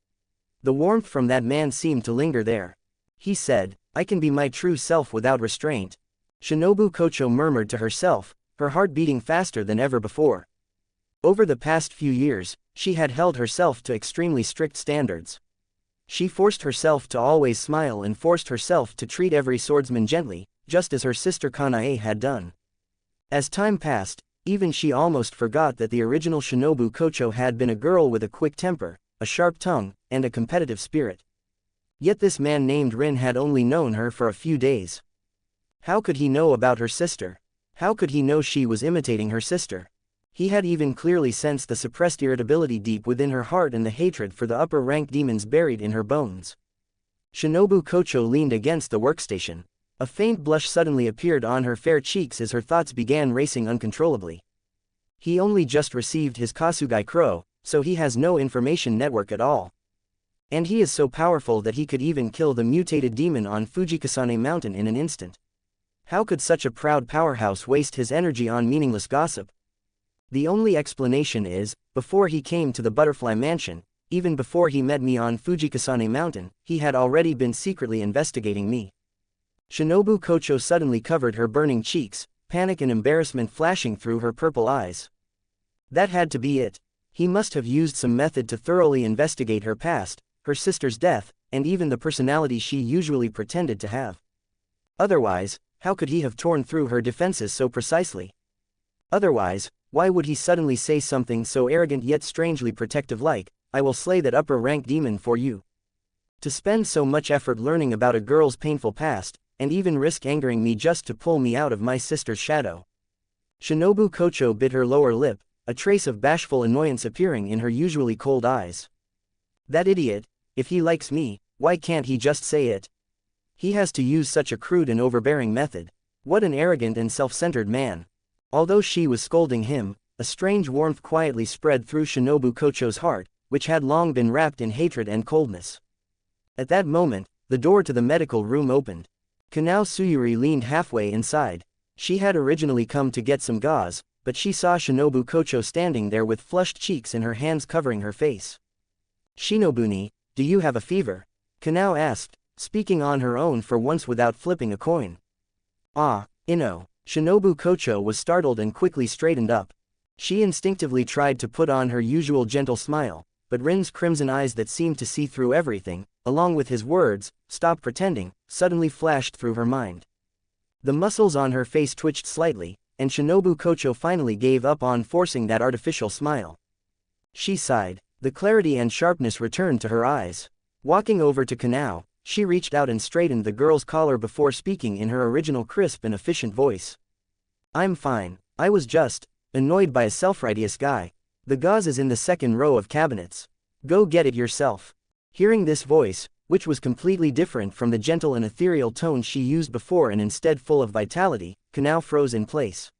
Speaker 2: The warmth from that man seemed to linger there. He said, I can be my true self without restraint. Shinobu Kocho murmured to herself, her heart beating faster than ever before. Over the past few years, she had held herself to extremely strict standards. She forced herself to always smile and forced herself to treat every swordsman gently, just as her sister Kanae had done. As time passed, even she almost forgot that the original Shinobu Kocho had been a girl with a quick temper, a sharp tongue, and a competitive spirit. Yet this man named Rin had only known her for a few days. How could he know about her sister? How could he know she was imitating her sister? He had even clearly sensed the suppressed irritability deep within her heart and the hatred for the upper-rank demons buried in her bones. Shinobu Kocho leaned against the workstation. A faint blush suddenly appeared on her fair cheeks as her thoughts began racing uncontrollably. He only just received his Kasugai Crow, so he has no information network at all. And he is so powerful that he could even kill the mutated demon on Fujikasane Mountain in an instant. How could such a proud powerhouse waste his energy on meaningless gossip? The only explanation is, before he came to the Butterfly Mansion, even before he met me on Fujikasane Mountain, he had already been secretly investigating me. Shinobu Kocho suddenly covered her burning cheeks, panic and embarrassment flashing through her purple eyes. That had to be it. He must have used some method to thoroughly investigate her past, her sister's death, and even the personality she usually pretended to have. Otherwise, how could he have torn through her defenses so precisely? Otherwise, why would he suddenly say something so arrogant yet strangely protective like, I will slay that upper-rank demon for you? To spend so much effort learning about a girl's painful past, and even risk angering me just to pull me out of my sister's shadow. Shinobu Kocho bit her lower lip, a trace of bashful annoyance appearing in her usually cold eyes. That idiot, if he likes me, why can't he just say it? He has to use such a crude and overbearing method. What an arrogant and self-centered man. Although she was scolding him, a strange warmth quietly spread through Shinobu Kocho's heart, which had long been wrapped in hatred and coldness. At that moment, the door to the medical room opened. Kanao Suyuri leaned halfway inside. She had originally come to get some gauze, but she saw Shinobu Kocho standing there with flushed cheeks and her hands covering her face. Shinobuni, do you have a fever? Kanao asked, speaking on her own for once without flipping a coin. Ah, Ino. Shinobu Kocho was startled and quickly straightened up. She instinctively tried to put on her usual gentle smile, but Rin's crimson eyes that seemed to see through everything, along with his words, stop pretending, suddenly flashed through her mind. The muscles on her face twitched slightly, and Shinobu Kocho finally gave up on forcing that artificial smile. She sighed. The clarity and sharpness returned to her eyes. Walking over to Kanao, she reached out and straightened the girl's collar before speaking in her original crisp and efficient voice. I'm fine. I was just annoyed by a self-righteous guy. The gauze is in the second row of cabinets. Go get it yourself. Hearing this voice, which was completely different from the gentle and ethereal tone she used before and instead full of vitality, Kanao froze in place.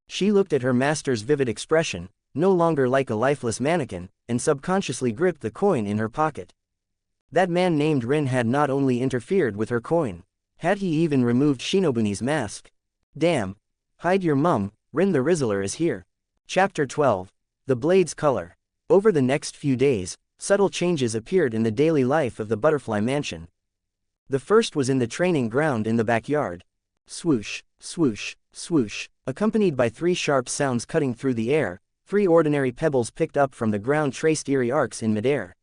Speaker 2: She looked at her master's vivid expression, no longer like a lifeless mannequin, and subconsciously gripped the coin in her pocket. That man named Rin had not only interfered with her coin. Had he even removed Shinobuni's mask? Damn. Hide your mum, Rin the Rizzler is here. Chapter 12. The Blade's Color. Over the next few days, subtle changes appeared in the daily life of the Butterfly Mansion. The first was in the training ground in the backyard. Swoosh, swoosh, swoosh, accompanied by 3 sharp sounds cutting through the air, 3 ordinary pebbles picked up from the ground traced eerie arcs in midair.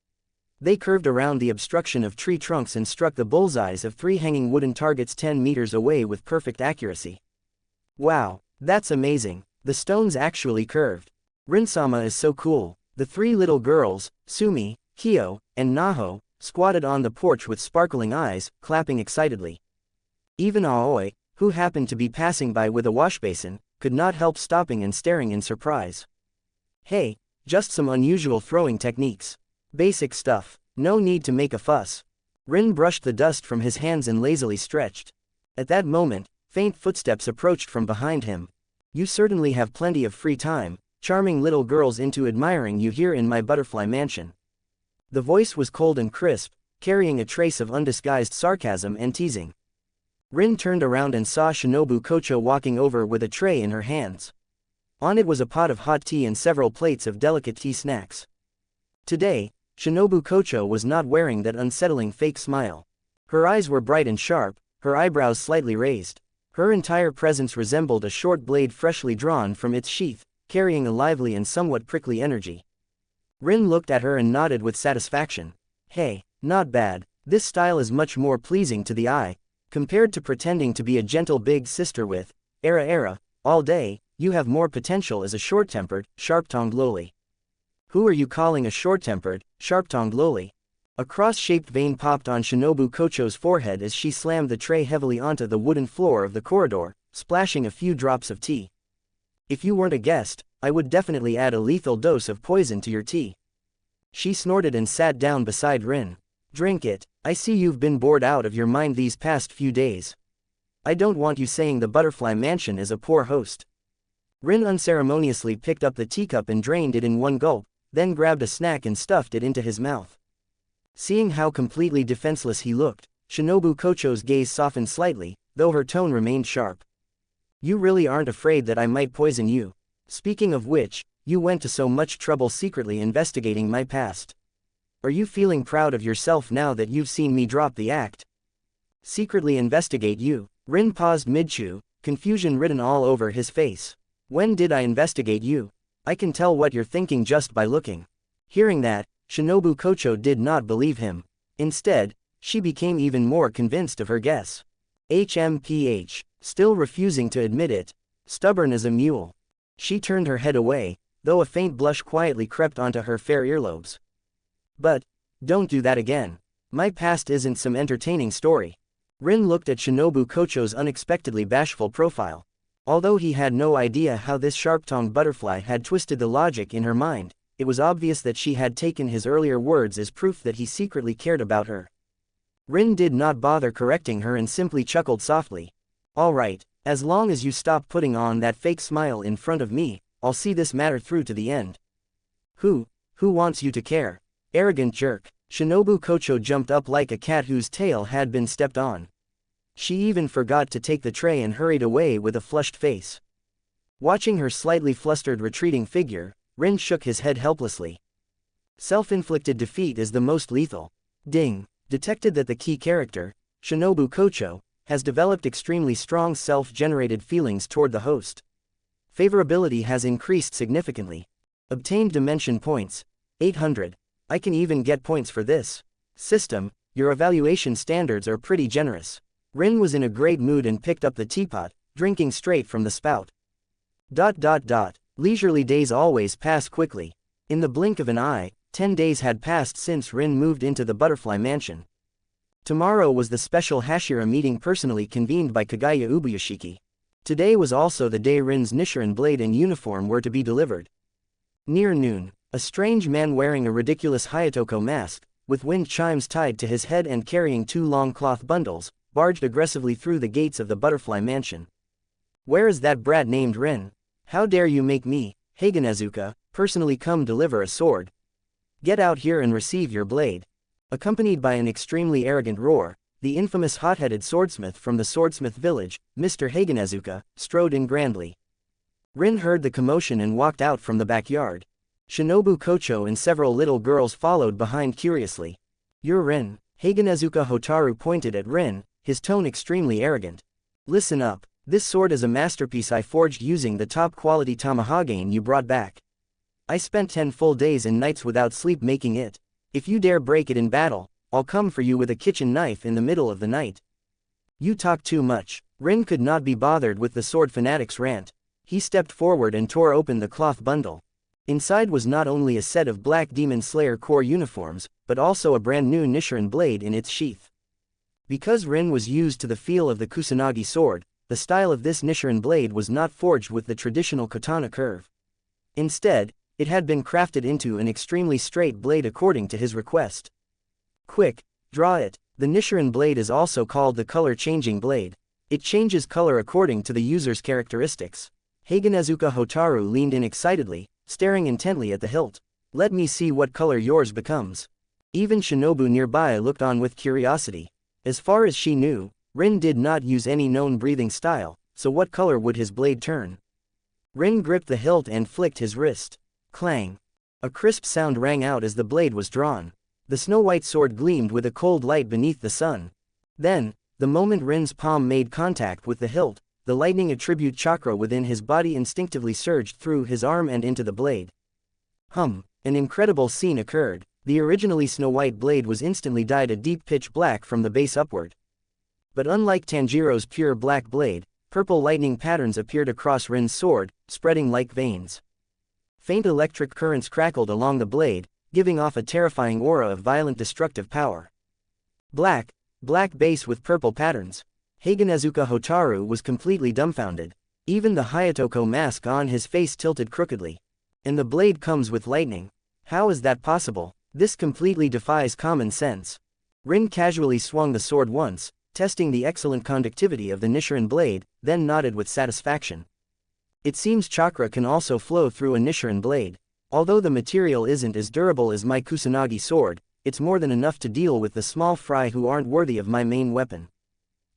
Speaker 2: They curved around the obstruction of tree trunks and struck the bullseyes of 3 hanging wooden targets 10 meters away with perfect accuracy. Wow, that's amazing. The stones actually curved. Rin-sama is so cool. The 3 little girls, Sumi, Kyo, and Naho, squatted on the porch with sparkling eyes, clapping excitedly. Even Aoi, who happened to be passing by with a washbasin, could not help stopping and staring in surprise. Hey, just some unusual throwing techniques. Basic stuff, no need to make a fuss. Rin brushed the dust from his hands and lazily stretched. At that moment, faint footsteps approached from behind him. You certainly have plenty of free time, charming little girls into admiring you here in my butterfly mansion. The voice was cold and crisp, carrying a trace of undisguised sarcasm and teasing. Rin turned around and saw Shinobu Kocho walking over with a tray in her hands. On it was a pot of hot tea and several plates of delicate tea snacks. Today, Shinobu Kocho was not wearing that unsettling fake smile. Her eyes were bright and sharp, her eyebrows slightly raised. Her entire presence resembled a short blade freshly drawn from its sheath, carrying a lively and somewhat prickly energy. Rin looked at her and nodded with satisfaction. Hey, not bad, this style is much more pleasing to the eye, compared to pretending to be a gentle big sister with, all day, you have more potential as a short-tempered, sharp-tongued loli. Who are you calling a short-tempered, sharp-tongued loli? A cross-shaped vein popped on Shinobu Kocho's forehead as she slammed the tray heavily onto the wooden floor of the corridor, splashing a few drops of tea. If you weren't a guest, I would definitely add a lethal dose of poison to your tea. She snorted and sat down beside Rin. Drink it, I see you've been bored out of your mind these past few days. I don't want you saying the Butterfly Mansion is a poor host. Rin unceremoniously picked up the teacup and drained it in one gulp, then grabbed a snack and stuffed it into his mouth. Seeing how completely defenseless he looked, Shinobu Kocho's gaze softened slightly, though her tone remained sharp. You really aren't afraid that I might poison you? Speaking of which, you went to so much trouble secretly investigating my past. Are you feeling proud of yourself now that you've seen me drop the act? Secretly investigate you? Rin paused mid-chew, confusion written all over his face. When did I investigate you? I can tell what you're thinking just by looking. Hearing that, Shinobu Kocho did not believe him. Instead, she became even more convinced of her guess. HMPH, still refusing to admit it. Stubborn as a mule. She turned her head away, though a faint blush quietly crept onto her fair earlobes. But, don't do that again. My past isn't some entertaining story. Rin looked at Shinobu Kocho's unexpectedly bashful profile. Although he had no idea how this sharp-tongued butterfly had twisted the logic in her mind, it was obvious that she had taken his earlier words as proof that he secretly cared about her. Rin did not bother correcting her and simply chuckled softly. All right, as long as you stop putting on that fake smile in front of me, I'll see this matter through to the end. Who wants you to care? Arrogant jerk. Shinobu Kocho jumped up like a cat whose tail had been stepped on. She even forgot to take the tray and hurried away with a flushed face. Watching her slightly flustered retreating figure, Rin shook his head helplessly. Self-inflicted defeat is the most lethal. Ding. Detected that the key character, Shinobu Kocho, has developed extremely strong self-generated feelings toward the host. Favorability has increased significantly. Obtained dimension points, 800. I can even get points for this. System, your evaluation standards are pretty generous. Rin was in a great mood and picked up the teapot, drinking straight from the spout. Leisurely days always pass quickly. In the blink of an eye, 10 days had passed since Rin moved into the Butterfly Mansion. Tomorrow was the special Hashira meeting personally convened by Kagaya Ubuyashiki. Today was also the day Rin's nichirin blade and uniform were to be delivered. Near noon, a strange man wearing a ridiculous Hayatoko mask, with wind chimes tied to his head and carrying 2 long cloth bundles, barged aggressively through the gates of the Butterfly Mansion. Where is that brat named Rin? How dare you make me, Heiganezuka, personally come deliver a sword. Get out here and receive your blade. Accompanied by an extremely arrogant roar, the infamous hot-headed swordsmith from the swordsmith village, Mr. Heiganezuka, strode in grandly. Rin heard the commotion and walked out from the backyard. Shinobu Kocho and several little girls followed behind curiously. You're Rin. Heiganezuka Hotaru pointed at Rin, his tone extremely arrogant. Listen up. This sword is a masterpiece I forged using the top-quality tamahagane you brought back. I spent 10 full days and nights without sleep making it. If you dare break it in battle, I'll come for you with a kitchen knife in the middle of the night. You talk too much. Rin could not be bothered with the sword fanatic's rant. He stepped forward and tore open the cloth bundle. Inside was not only a set of black Demon Slayer Corps uniforms, but also a brand new nichirin blade in its sheath. Because Rin was used to the feel of the Kusanagi sword, the style of this nichirin blade was not forged with the traditional katana curve. Instead, it had been crafted into an extremely straight blade according to his request. Quick, draw it. The nichirin blade is also called the color-changing blade. It changes color according to the user's characteristics. Heiganezuka Hotaru leaned in excitedly, staring intently at the hilt. Let me see what color yours becomes. Even Shinobu nearby looked on with curiosity. As far as she knew, Rin did not use any known breathing style, so what color would his blade turn? Rin gripped the hilt and flicked his wrist. Clang. A crisp sound rang out as the blade was drawn. The snow-white sword gleamed with a cold light beneath the sun. Then, the moment Rin's palm made contact with the hilt, the lightning attribute chakra within his body instinctively surged through his arm and into the blade. An incredible scene occurred. The originally snow-white blade was instantly dyed a deep pitch black from the base upward. But unlike Tanjiro's pure black blade, purple lightning patterns appeared across Rin's sword, spreading like veins. Faint electric currents crackled along the blade, giving off a terrifying aura of violent destructive power. Black base with purple patterns. Heiganezuka Hotaru was completely dumbfounded. Even the Hayatoko mask on his face tilted crookedly. And the blade comes with lightning. How is that possible? This completely defies common sense. Rin casually swung the sword once, testing the excellent conductivity of the nichirin blade, then nodded with satisfaction. It seems chakra can also flow through a nichirin blade. Although the material isn't as durable as my Kusanagi sword, it's more than enough to deal with the small fry who aren't worthy of my main weapon.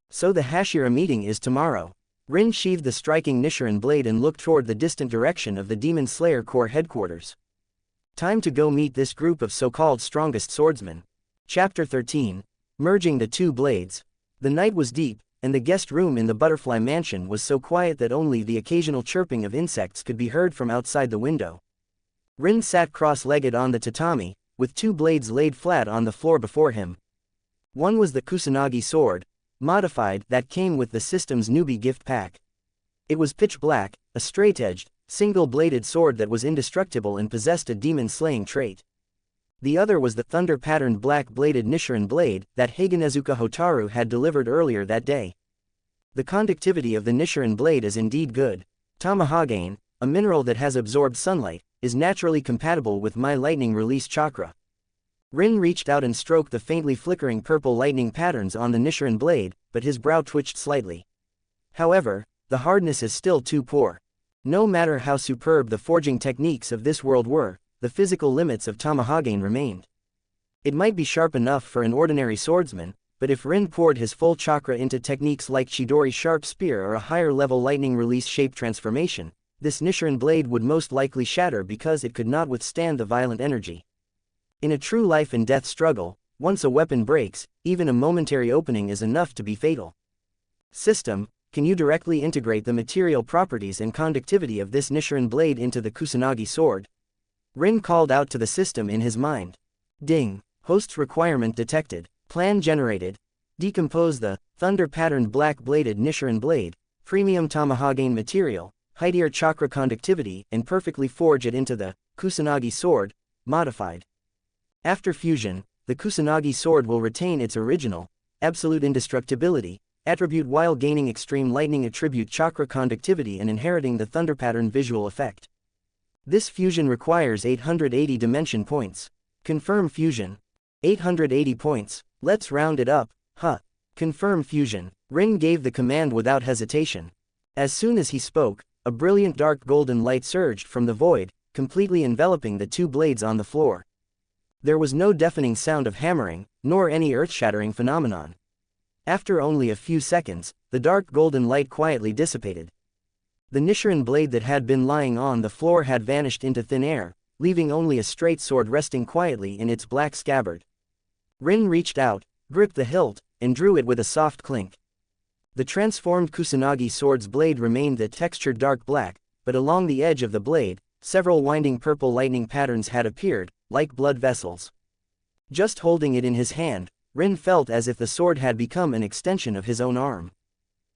Speaker 2: So the Hashira meeting is tomorrow. Rin sheathed the striking nichirin blade and looked toward the distant direction of the Demon Slayer Corps headquarters. Time to go meet this group of so-called strongest swordsmen. Chapter 13. Merging the two blades. The night was deep, and the guest room in the Butterfly Mansion was so quiet that only the occasional chirping of insects could be heard from outside the window. Rin sat cross-legged on the tatami, with two blades laid flat on the floor before him. One was the Kusanagi sword, modified, that came with the system's newbie gift pack. It was pitch black, a straight-edged, single-bladed sword that was indestructible and possessed a demon-slaying trait. The other was the thunder-patterned black-bladed nichirin blade that Heiganezuka Hotaru had delivered earlier that day. The conductivity of the nichirin blade is indeed good. Tamahagane, a mineral that has absorbed sunlight, is naturally compatible with my lightning release chakra. Rin reached out and stroked the faintly flickering purple lightning patterns on the nichirin blade, but his brow twitched slightly. However, the hardness is still too poor. No matter how superb the forging techniques of this world were, the physical limits of Tamahagane remained. It might be sharp enough for an ordinary swordsman, but if Rin poured his full chakra into techniques like Chidori sharp spear or a higher-level lightning release shape transformation, this nichirin blade would most likely shatter because it could not withstand the violent energy. In a true life-and-death struggle, once a weapon breaks, even a momentary opening is enough to be fatal. System, can you directly integrate the material properties and conductivity of this nichirin blade into the Kusanagi sword? Rin called out to the system in his mind. Ding. Host's requirement detected. Plan generated. Decompose the thunder-patterned black-bladed nichirin blade, premium Tamahagane material, higher chakra conductivity, and perfectly forge it into the Kusanagi sword, modified. After fusion, the Kusanagi sword will retain its original, absolute indestructibility, attribute while gaining extreme lightning attribute chakra conductivity and inheriting the thunder pattern visual effect. This fusion requires 880 dimension points. Confirm fusion. 880 points. Let's round it up, huh? Confirm fusion. Rin gave the command without hesitation. As soon as he spoke, A brilliant dark golden light surged from the void, completely enveloping the two blades on the floor. There was no deafening sound of hammering, nor any earth-shattering phenomenon. After only a few seconds, the dark golden light quietly dissipated. The nichirin blade that had been lying on the floor had vanished into thin air, leaving only a straight sword resting quietly in its black scabbard. Rin reached out, gripped the hilt, and drew it with a soft clink. The transformed Kusanagi sword's blade remained the textured dark black, but along the edge of the blade, several winding purple lightning patterns had appeared, like blood vessels. Just holding it in his hand, Rin felt as if the sword had become an extension of his own arm.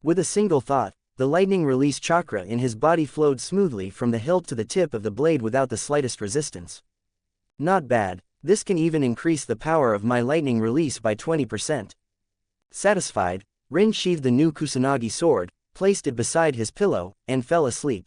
Speaker 2: With a single thought, the lightning release chakra in his body flowed smoothly from the hilt to the tip of the blade without the slightest resistance. Not bad, this can even increase the power of my lightning release by 20%. Satisfied, Rin sheathed the new Kusanagi sword, placed it beside his pillow, and fell asleep.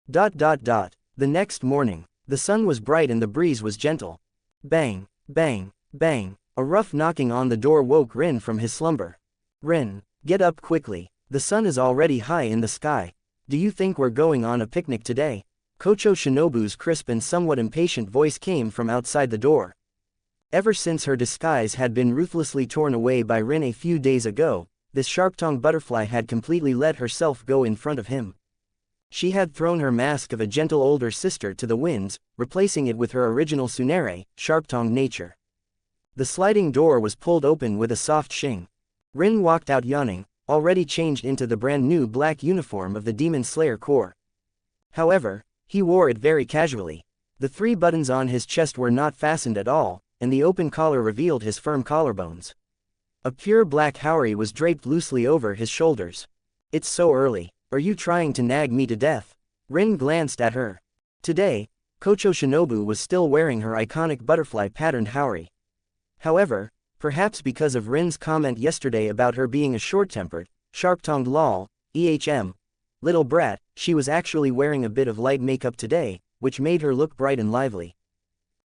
Speaker 2: The next morning, the sun was bright and the breeze was gentle. Bang, bang, bang, a rough knocking on the door woke Rin from his slumber. Rin, get up quickly, the sun is already high in the sky. Do you think we're going on a picnic today? Kocho Shinobu's crisp and somewhat impatient voice came from outside the door. Ever since her disguise had been ruthlessly torn away by Rin a few days ago, this sharp-tongued butterfly had completely let herself go in front of him. She had thrown her mask of a gentle older sister to the winds, replacing it with her original Tsunere, sharp-tongued nature. The sliding door was pulled open with a soft shing. Rin walked out yawning, already changed into the brand-new black uniform of the Demon Slayer Corps. However, he wore it very casually. The 3 buttons on his chest were not fastened at all, and the open collar revealed his firm collarbones. A pure black haori was draped loosely over his shoulders. It's so early. Are you trying to nag me to death? Rin glanced at her. Today, Kocho Shinobu was still wearing her iconic butterfly-patterned haori. However, perhaps because of Rin's comment yesterday about her being a short-tempered, sharp-tongued little brat, she was actually wearing a bit of light makeup today, which made her look bright and lively.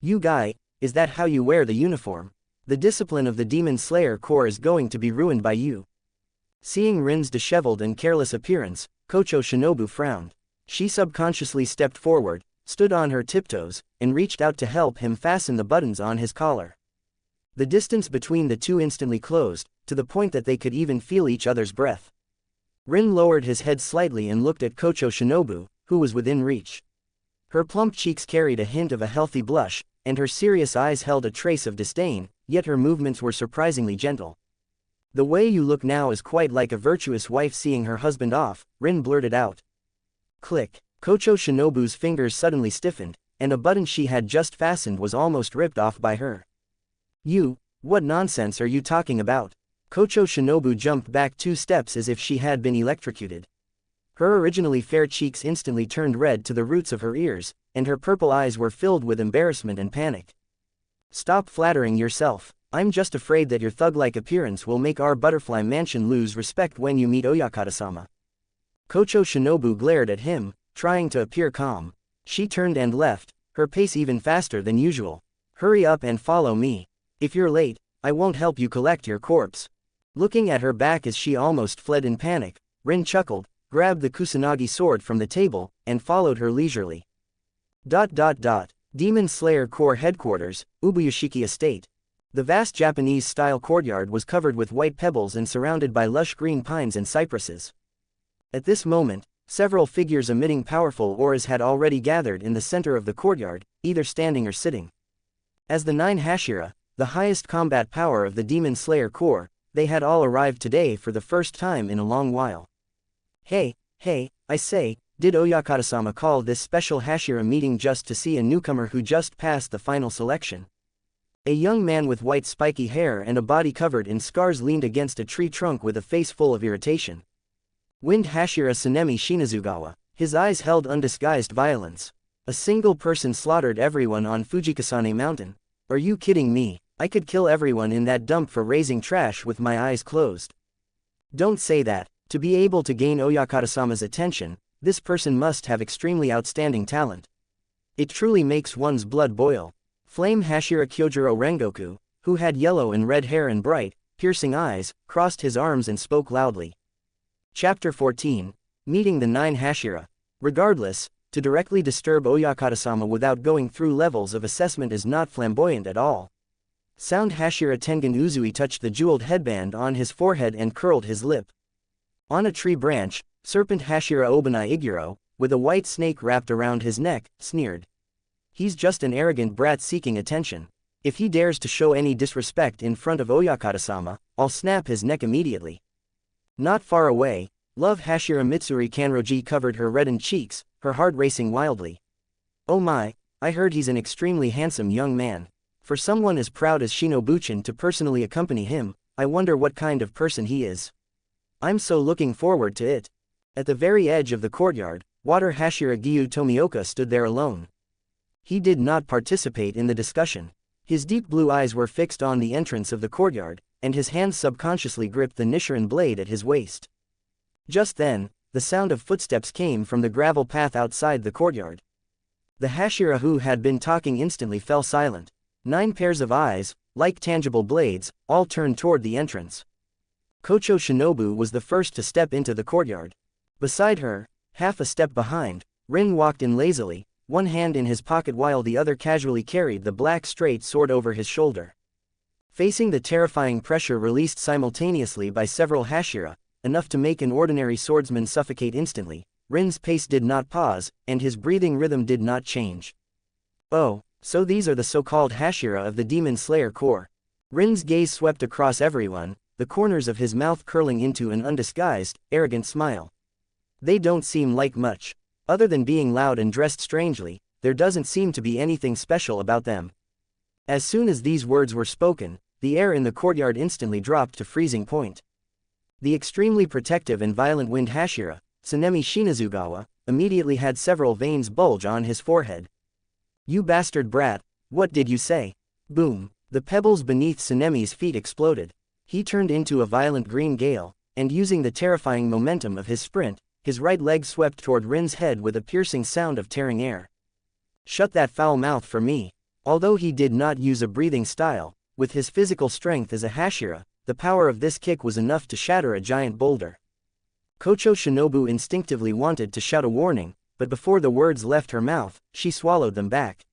Speaker 2: You guy, is that how you wear the uniform? The discipline of the Demon Slayer Corps is going to be ruined by you. Seeing Rin's disheveled and careless appearance, Kocho Shinobu frowned. She subconsciously stepped forward, stood on her tiptoes, and reached out to help him fasten the buttons on his collar. The distance between the two instantly closed, to the point that they could even feel each other's breath. Rin lowered his head slightly and looked at Kocho Shinobu, who was within reach. Her plump cheeks carried a hint of a healthy blush, and her serious eyes held a trace of disdain, yet her movements were surprisingly gentle. The way you look now is quite like a virtuous wife seeing her husband off, Rin blurted out. Click. Kocho Shinobu's fingers suddenly stiffened, and a button she had just fastened was almost ripped off by her. What nonsense are you talking about? Kocho Shinobu jumped back 2 steps as if she had been electrocuted. Her originally fair cheeks instantly turned red to the roots of her ears, and her purple eyes were filled with embarrassment and panic. Stop flattering yourself. I'm just afraid that your thug-like appearance will make our butterfly mansion lose respect when you meet Oyakata-sama. Kocho Shinobu glared at him, trying to appear calm. She turned and left, her pace even faster than usual. Hurry up and follow me. If you're late, I won't help you collect your corpse. Looking at her back as she almost fled in panic, Rin chuckled, grabbed the Kusanagi sword from the table, and followed her leisurely. Demon Slayer Corps Headquarters, Ubuyashiki Estate. The vast Japanese-style courtyard was covered with white pebbles and surrounded by lush green pines and cypresses. At this moment, several figures emitting powerful auras had already gathered in the center of the courtyard, either standing or sitting. As the 9 Hashira, the highest combat power of the Demon Slayer Corps, they had all arrived today for the first time in a long while. Hey, I say, did Oyakata-sama call this special Hashira meeting just to see a newcomer who just passed the final selection? A young man with white spiky hair and a body covered in scars leaned against a tree trunk with a face full of irritation. Wind Hashira Tsunemi Shinazugawa, his eyes held undisguised violence. A single person slaughtered everyone on Fujikasane Mountain. Are you kidding me? I could kill everyone in that dump for raising trash with my eyes closed. Don't say that. To be able to gain Oyakata-sama's attention, this person must have extremely outstanding talent. It truly makes one's blood boil. Flame Hashira Kyojuro Rengoku, who had yellow and red hair and bright, piercing eyes, crossed his arms and spoke loudly. Chapter 14. Meeting the 9 Hashira. Regardless, to directly disturb Oyakata-sama without going through levels of assessment is not flamboyant at all. Sound Hashira Tengen Uzui touched the jeweled headband on his forehead and curled his lip. On a tree branch, Serpent Hashira Obanai Iguro, with a white snake wrapped around his neck, sneered. He's just an arrogant brat seeking attention. If he dares to show any disrespect in front of Oyakata-sama, I'll snap his neck immediately. Not far away, Love Hashira Mitsuri Kanroji covered her reddened cheeks, her heart racing wildly. Oh my, I heard he's an extremely handsome young man. For someone as proud as Shinobu-chan to personally accompany him, I wonder what kind of person he is. I'm so looking forward to it. At the very edge of the courtyard, Water Hashira Gyu Tomioka stood there alone. He did not participate in the discussion. His deep blue eyes were fixed on the entrance of the courtyard, and his hands subconsciously gripped the nichirin blade at his waist. Just then, the sound of footsteps came from the gravel path outside the courtyard. The Hashira who had been talking instantly fell silent. 9 pairs of eyes, like tangible blades, all turned toward the entrance. Kocho Shinobu was the first to step into the courtyard. Beside her, half a step behind, Rin walked in lazily, one hand in his pocket while the other casually carried the black straight sword over his shoulder. Facing the terrifying pressure released simultaneously by several Hashira, enough to make an ordinary swordsman suffocate instantly, Rin's pace did not pause, and his breathing rhythm did not change. Oh, so these are the so-called Hashira of the Demon Slayer Corps. Rin's gaze swept across everyone, the corners of his mouth curling into an undisguised, arrogant smile. They don't seem like much. Other than being loud and dressed strangely, there doesn't seem to be anything special about them. As soon as these words were spoken, the air in the courtyard instantly dropped to freezing point. The extremely protective and violent wind Hashira, Tsunemi Shinazugawa, immediately had several veins bulge on his forehead. You bastard brat, what did you say? Boom, the pebbles beneath Tsunemi's feet exploded. He turned into a violent green gale, and using the terrifying momentum of his sprint, his right leg swept toward Rin's head with a piercing sound of tearing air. Shut that foul mouth for me. Although he did not use a breathing style, with his physical strength as a Hashira, the power of this kick was enough to shatter a giant boulder. Kocho Shinobu instinctively wanted to shout a warning, but before the words left her mouth, she swallowed them back.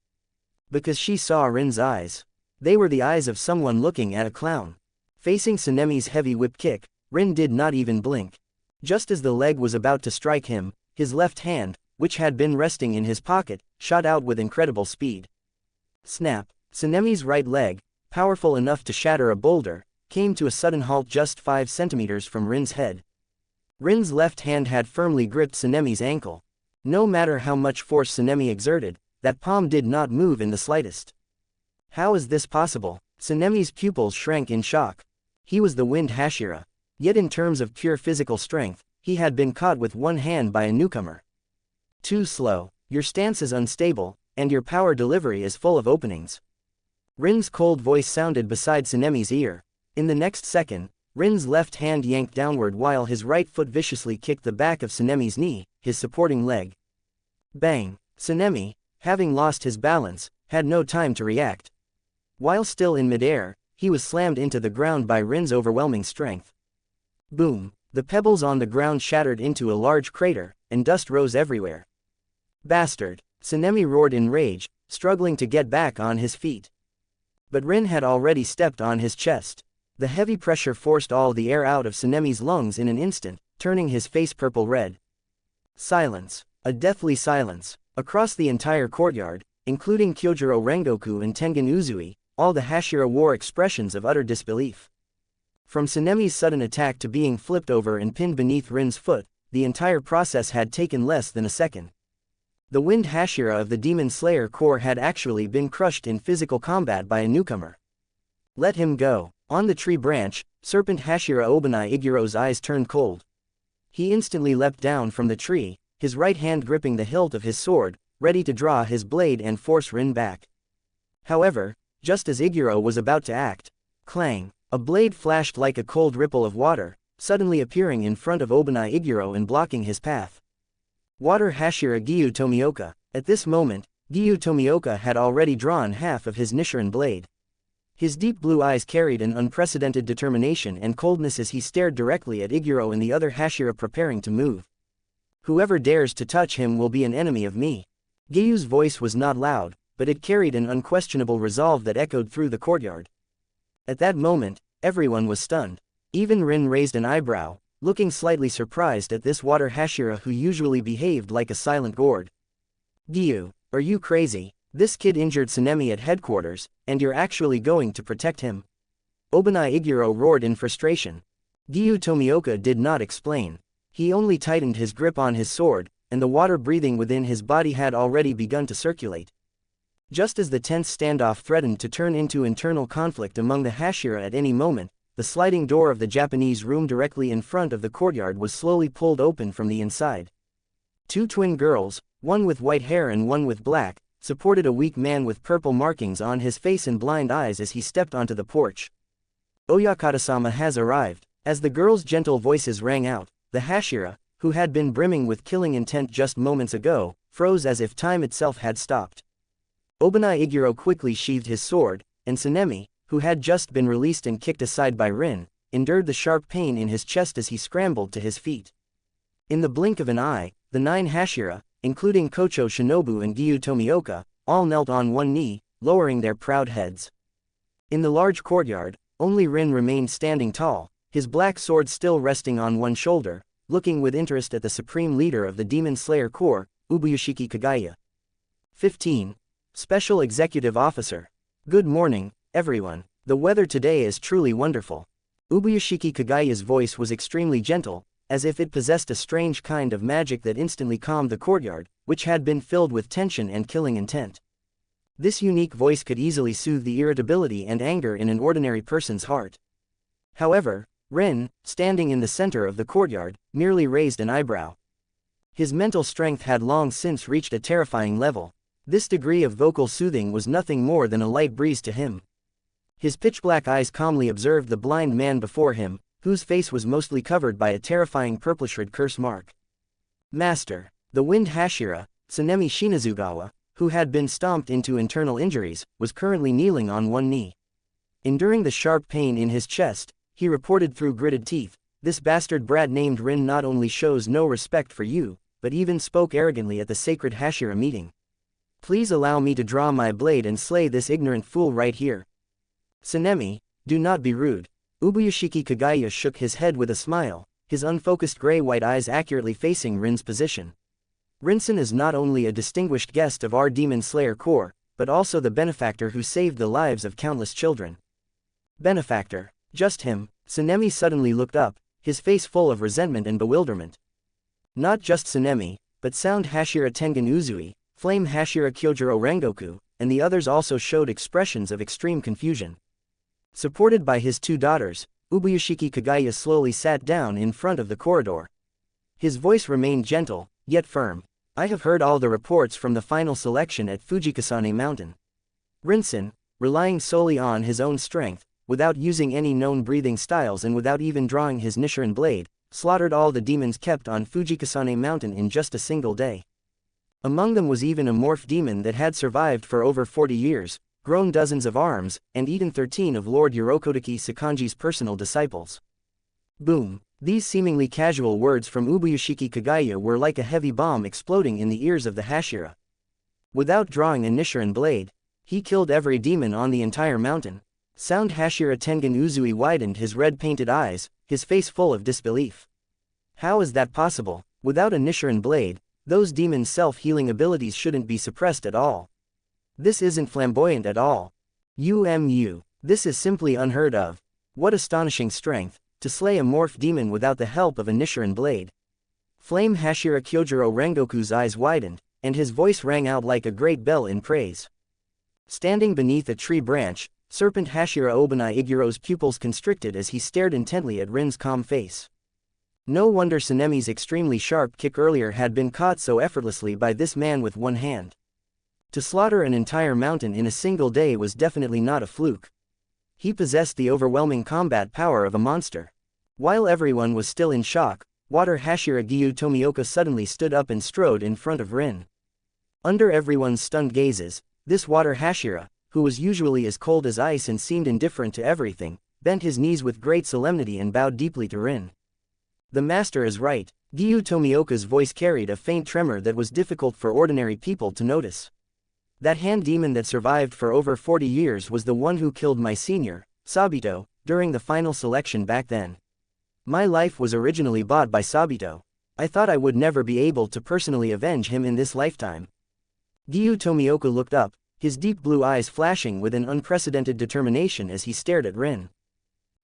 Speaker 2: Because she saw Rin's eyes. They were the eyes of someone looking at a clown. Facing Tsunemi's heavy whip kick, Rin did not even blink. Just as the leg was about to strike him, his left hand, which had been resting in his pocket, shot out with incredible speed. Snap! Tsunemi's right leg, powerful enough to shatter a boulder, came to a sudden halt just 5 centimeters from Rin's head. Rin's left hand had firmly gripped Tsunemi's ankle. No matter how much force Tsunemi exerted, that palm did not move in the slightest. How is this possible? Tsunemi's pupils shrank in shock. He was the Wind Hashira. Yet in terms of pure physical strength, he had been caught with one hand by a newcomer. Too slow, your stance is unstable, and your power delivery is full of openings. Rin's cold voice sounded beside Tsunemi's ear. In the next second, Rin's left hand yanked downward while his right foot viciously kicked the back of Tsunemi's knee, his supporting leg. Bang! Tsunemi, having lost his balance, had no time to react. While still in midair, he was slammed into the ground by Rin's overwhelming strength. Boom! The pebbles on the ground shattered into a large crater, and dust rose everywhere. Bastard! Tsunemi roared in rage, struggling to get back on his feet. But Rin had already stepped on his chest. The heavy pressure forced all the air out of Tsunemi's lungs in an instant, turning his face purple-red. Silence. A deathly silence. Across the entire courtyard, including Kyojuro Rengoku and Tengen Uzui, all the Hashira wore expressions of utter disbelief. From Tsunemi's sudden attack to being flipped over and pinned beneath Rin's foot, the entire process had taken less than a second. The Wind Hashira of the Demon Slayer Corps had actually been crushed in physical combat by a newcomer. Let him go. On the tree branch, Serpent Hashira Obanai Iguro's eyes turned cold. He instantly leapt down from the tree, his right hand gripping the hilt of his sword, ready to draw his blade and force Rin back. However, just as Iguro was about to act, clang! A blade flashed like a cold ripple of water, suddenly appearing in front of Obanai Iguro and blocking his path. Water Hashira Gyu Tomioka. At this moment, Gyu Tomioka had already drawn half of his nichirin blade. His deep blue eyes carried an unprecedented determination and coldness as he stared directly at Iguro and the other Hashira preparing to move. Whoever dares to touch him will be an enemy of me. Gyu's voice was not loud, but it carried an unquestionable resolve that echoed through the courtyard. At that moment, everyone was stunned. Even Rin raised an eyebrow, looking slightly surprised at this water Hashira who usually behaved like a silent gourd. Gyu, are you crazy? This kid injured Sanemi at headquarters, and you're actually going to protect him? Obanai Iguro roared in frustration. Gyu Tomioka did not explain. He only tightened his grip on his sword, and the water breathing within his body had already begun to circulate. Just as the tense standoff threatened to turn into internal conflict among the Hashira at any moment, the sliding door of the Japanese room directly in front of the courtyard was slowly pulled open from the inside. Two twin girls, one with white hair and one with black, supported a weak man with purple markings on his face and blind eyes as he stepped onto the porch. Oyakata-sama has arrived. As the girls' gentle voices rang out, the Hashira, who had been brimming with killing intent just moments ago, froze as if time itself had stopped. Obanai Iguro quickly sheathed his sword, and Sanemi, who had just been released and kicked aside by Rin, endured the sharp pain in his chest as he scrambled to his feet. In the blink of an eye, the 9 Hashira, including Kocho Shinobu and Gyu Tomioka, all knelt on one knee, lowering their proud heads. In the large courtyard, only Rin remained standing tall, his black sword still resting on one shoulder, looking with interest at the supreme leader of the Demon Slayer Corps, Ubuyashiki Kagaya. 15. Special Executive Officer. Good morning, everyone. The weather today is truly wonderful. Ubuyashiki Kagaya's voice was extremely gentle, as if it possessed a strange kind of magic that instantly calmed the courtyard, which had been filled with tension and killing intent. This unique voice could easily soothe the irritability and anger in an ordinary person's heart. However, Rin, standing in the center of the courtyard, merely raised an eyebrow. His mental strength had long since reached a terrifying level. This degree of vocal soothing was nothing more than a light breeze to him. His pitch-black eyes calmly observed the blind man before him, whose face was mostly covered by a terrifying purplish-red curse mark. Master. The Wind Hashira, Sanemi Shinazugawa, who had been stomped into internal injuries, was currently kneeling on one knee. Enduring the sharp pain in his chest, he reported through gritted teeth, "This bastard brat named Rin not only shows no respect for you, but even spoke arrogantly at the sacred Hashira meeting. Please allow me to draw my blade and slay this ignorant fool right here." Sanemi, do not be rude. Ubuyashiki Kagaya shook his head with a smile, his unfocused gray-white eyes accurately facing Rin's position. Rinsen is not only a distinguished guest of our Demon Slayer Corps, but also the benefactor who saved the lives of countless children. Benefactor. Just him. Sanemi suddenly looked up, his face full of resentment and bewilderment. Not just Sanemi, but Sound Hashira Tengen Uzui, Flame Hashira Kyojuro Rengoku, and the others also showed expressions of extreme confusion. Supported by his 2 daughters, Ubuyashiki Kagaya slowly sat down in front of the corridor. His voice remained gentle, yet firm. I have heard all the reports from the final selection at Fujikasane Mountain. Rinsen, relying solely on his own strength, without using any known breathing styles and without even drawing his nichirin blade, slaughtered all the demons kept on Fujikasane Mountain in just a single day. Among them was even a morph demon that had survived for over 40 years, grown dozens of arms, and eaten 13 of Lord Urokodaki Sakanji's personal disciples. Boom. These seemingly casual words from Ubuyashiki Kagaya were like a heavy bomb exploding in the ears of the Hashira. Without drawing a nichirin blade, he killed every demon on the entire mountain. Sound Hashira Tengen Uzui widened his red-painted eyes, his face full of disbelief. How is that possible? Without a nichirin blade, those demons' self-healing abilities shouldn't be suppressed at all. This isn't flamboyant at all. This is simply unheard of. What astonishing strength, to slay a morph demon without the help of a nichirin blade. Flame Hashira Kyojuro Rengoku's eyes widened, and his voice rang out like a great bell in praise. Standing beneath a tree branch, Serpent Hashira Obanai Iguro's pupils constricted as he stared intently at Rin's calm face. No wonder Sanemi's extremely sharp kick earlier had been caught so effortlessly by this man with one hand. To slaughter an entire mountain in a single day was definitely not a fluke. He possessed the overwhelming combat power of a monster. While everyone was still in shock, Water Hashira Gyu Tomioka suddenly stood up and strode in front of Rin. Under everyone's stunned gazes, this Water Hashira, who was usually as cold as ice and seemed indifferent to everything, bent his knees with great solemnity and bowed deeply to Rin. The master is right. Gyu Tomioka's voice carried a faint tremor that was difficult for ordinary people to notice. That hand demon that survived for over 40 years was the one who killed my senior, Sabito, during the final selection back then. My life was originally bought by Sabito. I thought I would never be able to personally avenge him in this lifetime. Gyu Tomioka looked up, his deep blue eyes flashing with an unprecedented determination as he stared at Rin.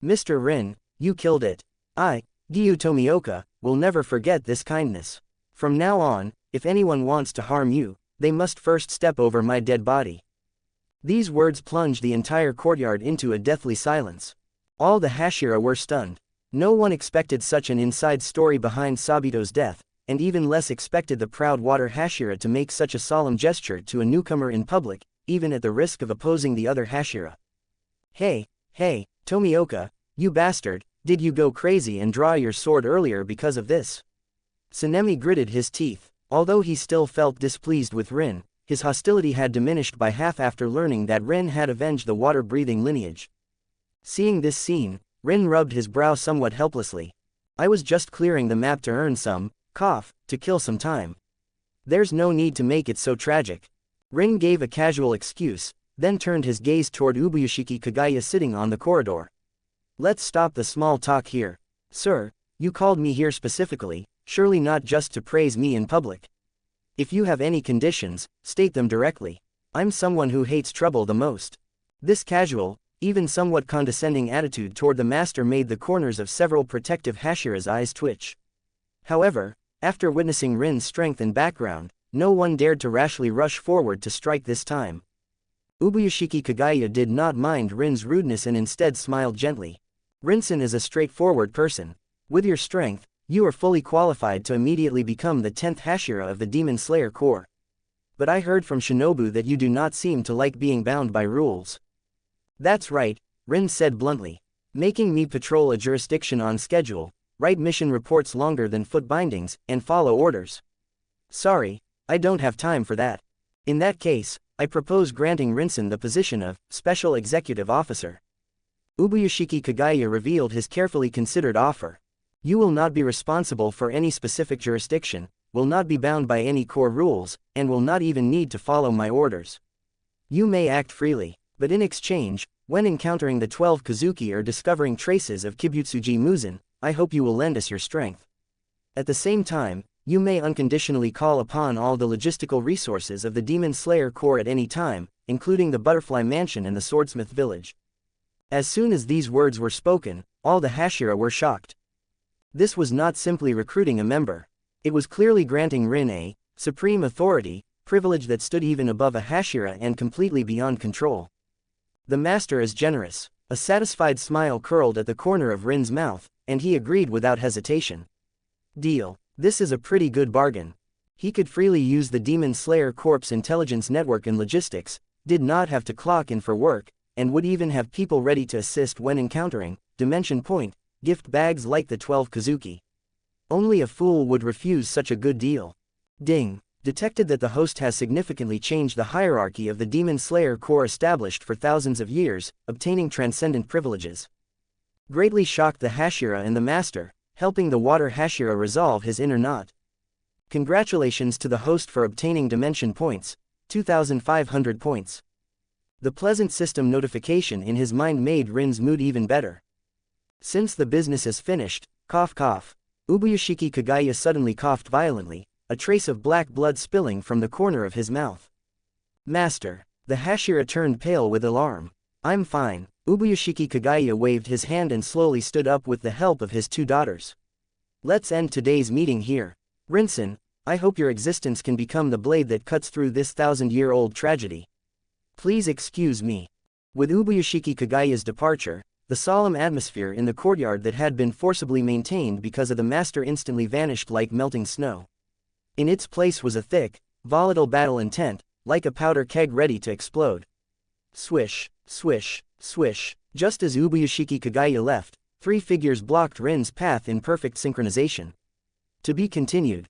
Speaker 2: Mr. Rin, you killed it. I, Gyu Tomioka, will never forget this kindness. From now on, if anyone wants to harm you, they must first step over my dead body. These words plunged the entire courtyard into a deathly silence. All the Hashira were stunned. No one expected such an inside story behind Sabito's death, and even less expected the proud water Hashira to make such a solemn gesture to a newcomer in public, even at the risk of opposing the other Hashira. Hey, Tomioka, you bastard, did you go crazy and draw your sword earlier because of this? Sanemi gritted his teeth. Although he still felt displeased with Rin, his hostility had diminished by half after learning that Rin had avenged the water-breathing lineage. Seeing this scene, Rin rubbed his brow somewhat helplessly. I was just clearing the map to earn some, to kill some time. There's no need to make it so tragic. Rin gave a casual excuse, then turned his gaze toward Ubuyashiki Kagaya sitting on the corridor. Let's stop the small talk here. Sir, you called me here specifically, surely not just to praise me in public. If you have any conditions, state them directly. I'm someone who hates trouble the most. This casual, even somewhat condescending attitude toward the master made the corners of several protective Hashira's eyes twitch. However, after witnessing Rin's strength and background, no one dared to rashly rush forward to strike this time. Ubuyashiki Kagaya did not mind Rin's rudeness and instead smiled gently. Rinsen is a straightforward person. With your strength, you are fully qualified to immediately become the 10th Hashira of the Demon Slayer Corps. But I heard from Shinobu that you do not seem to like being bound by rules. That's right, Rin said bluntly. Making me patrol a jurisdiction on schedule, write mission reports longer than foot bindings, and follow orders. Sorry, I don't have time for that. In that case, I propose granting Rinsen the position of Special Executive Officer. Ubuyashiki Kagaya revealed his carefully considered offer. You will not be responsible for any specific jurisdiction, will not be bound by any core rules, and will not even need to follow my orders. You may act freely, but in exchange, when encountering the 12 Kazuki or discovering traces of Kibutsuji Muzan, I hope you will lend us your strength. At the same time, you may unconditionally call upon all the logistical resources of the Demon Slayer Corps at any time, including the Butterfly Mansion and the Swordsmith Village. As soon as these words were spoken, all the Hashira were shocked. This was not simply recruiting a member. It was clearly granting Rin a supreme authority, privilege that stood even above a Hashira and completely beyond control. The master is generous. A satisfied smile curled at the corner of Rin's mouth, and he agreed without hesitation. Deal. This is a pretty good bargain. He could freely use the Demon Slayer Corps intelligence network and logistics, did not have to clock in for work, and would even have people ready to assist when encountering Dimension Point gift bags like the 12 Kazuki. Only a fool would refuse such a good deal. Ding. Detected that the host has significantly changed the hierarchy of the Demon Slayer Corps established for thousands of years, obtaining transcendent privileges. Greatly shocked the Hashira and the master, helping the water Hashira resolve his inner knot. Congratulations to the host for obtaining dimension points, 2,500 points. The pleasant system notification in his mind made Rin's mood even better. Since the business is finished, cough cough. Ubuyashiki Kagaya suddenly coughed violently, a trace of black blood spilling from the corner of his mouth. Master. The Hashira turned pale with alarm. I'm fine. Ubuyashiki Kagaya waved his hand and slowly stood up with the help of his two daughters. Let's end today's meeting here. Rinsen, I hope your existence can become the blade that cuts through this 1,000-year-old tragedy. Please excuse me. With Ubuyashiki Kagaya's departure, the solemn atmosphere in the courtyard that had been forcibly maintained because of the master instantly vanished like melting snow. In its place was a thick, volatile battle intent, like a powder keg ready to explode. Swish, swish, swish. Just as Ubuyashiki Kagaya left, three figures blocked Rin's path in perfect synchronization. To be continued.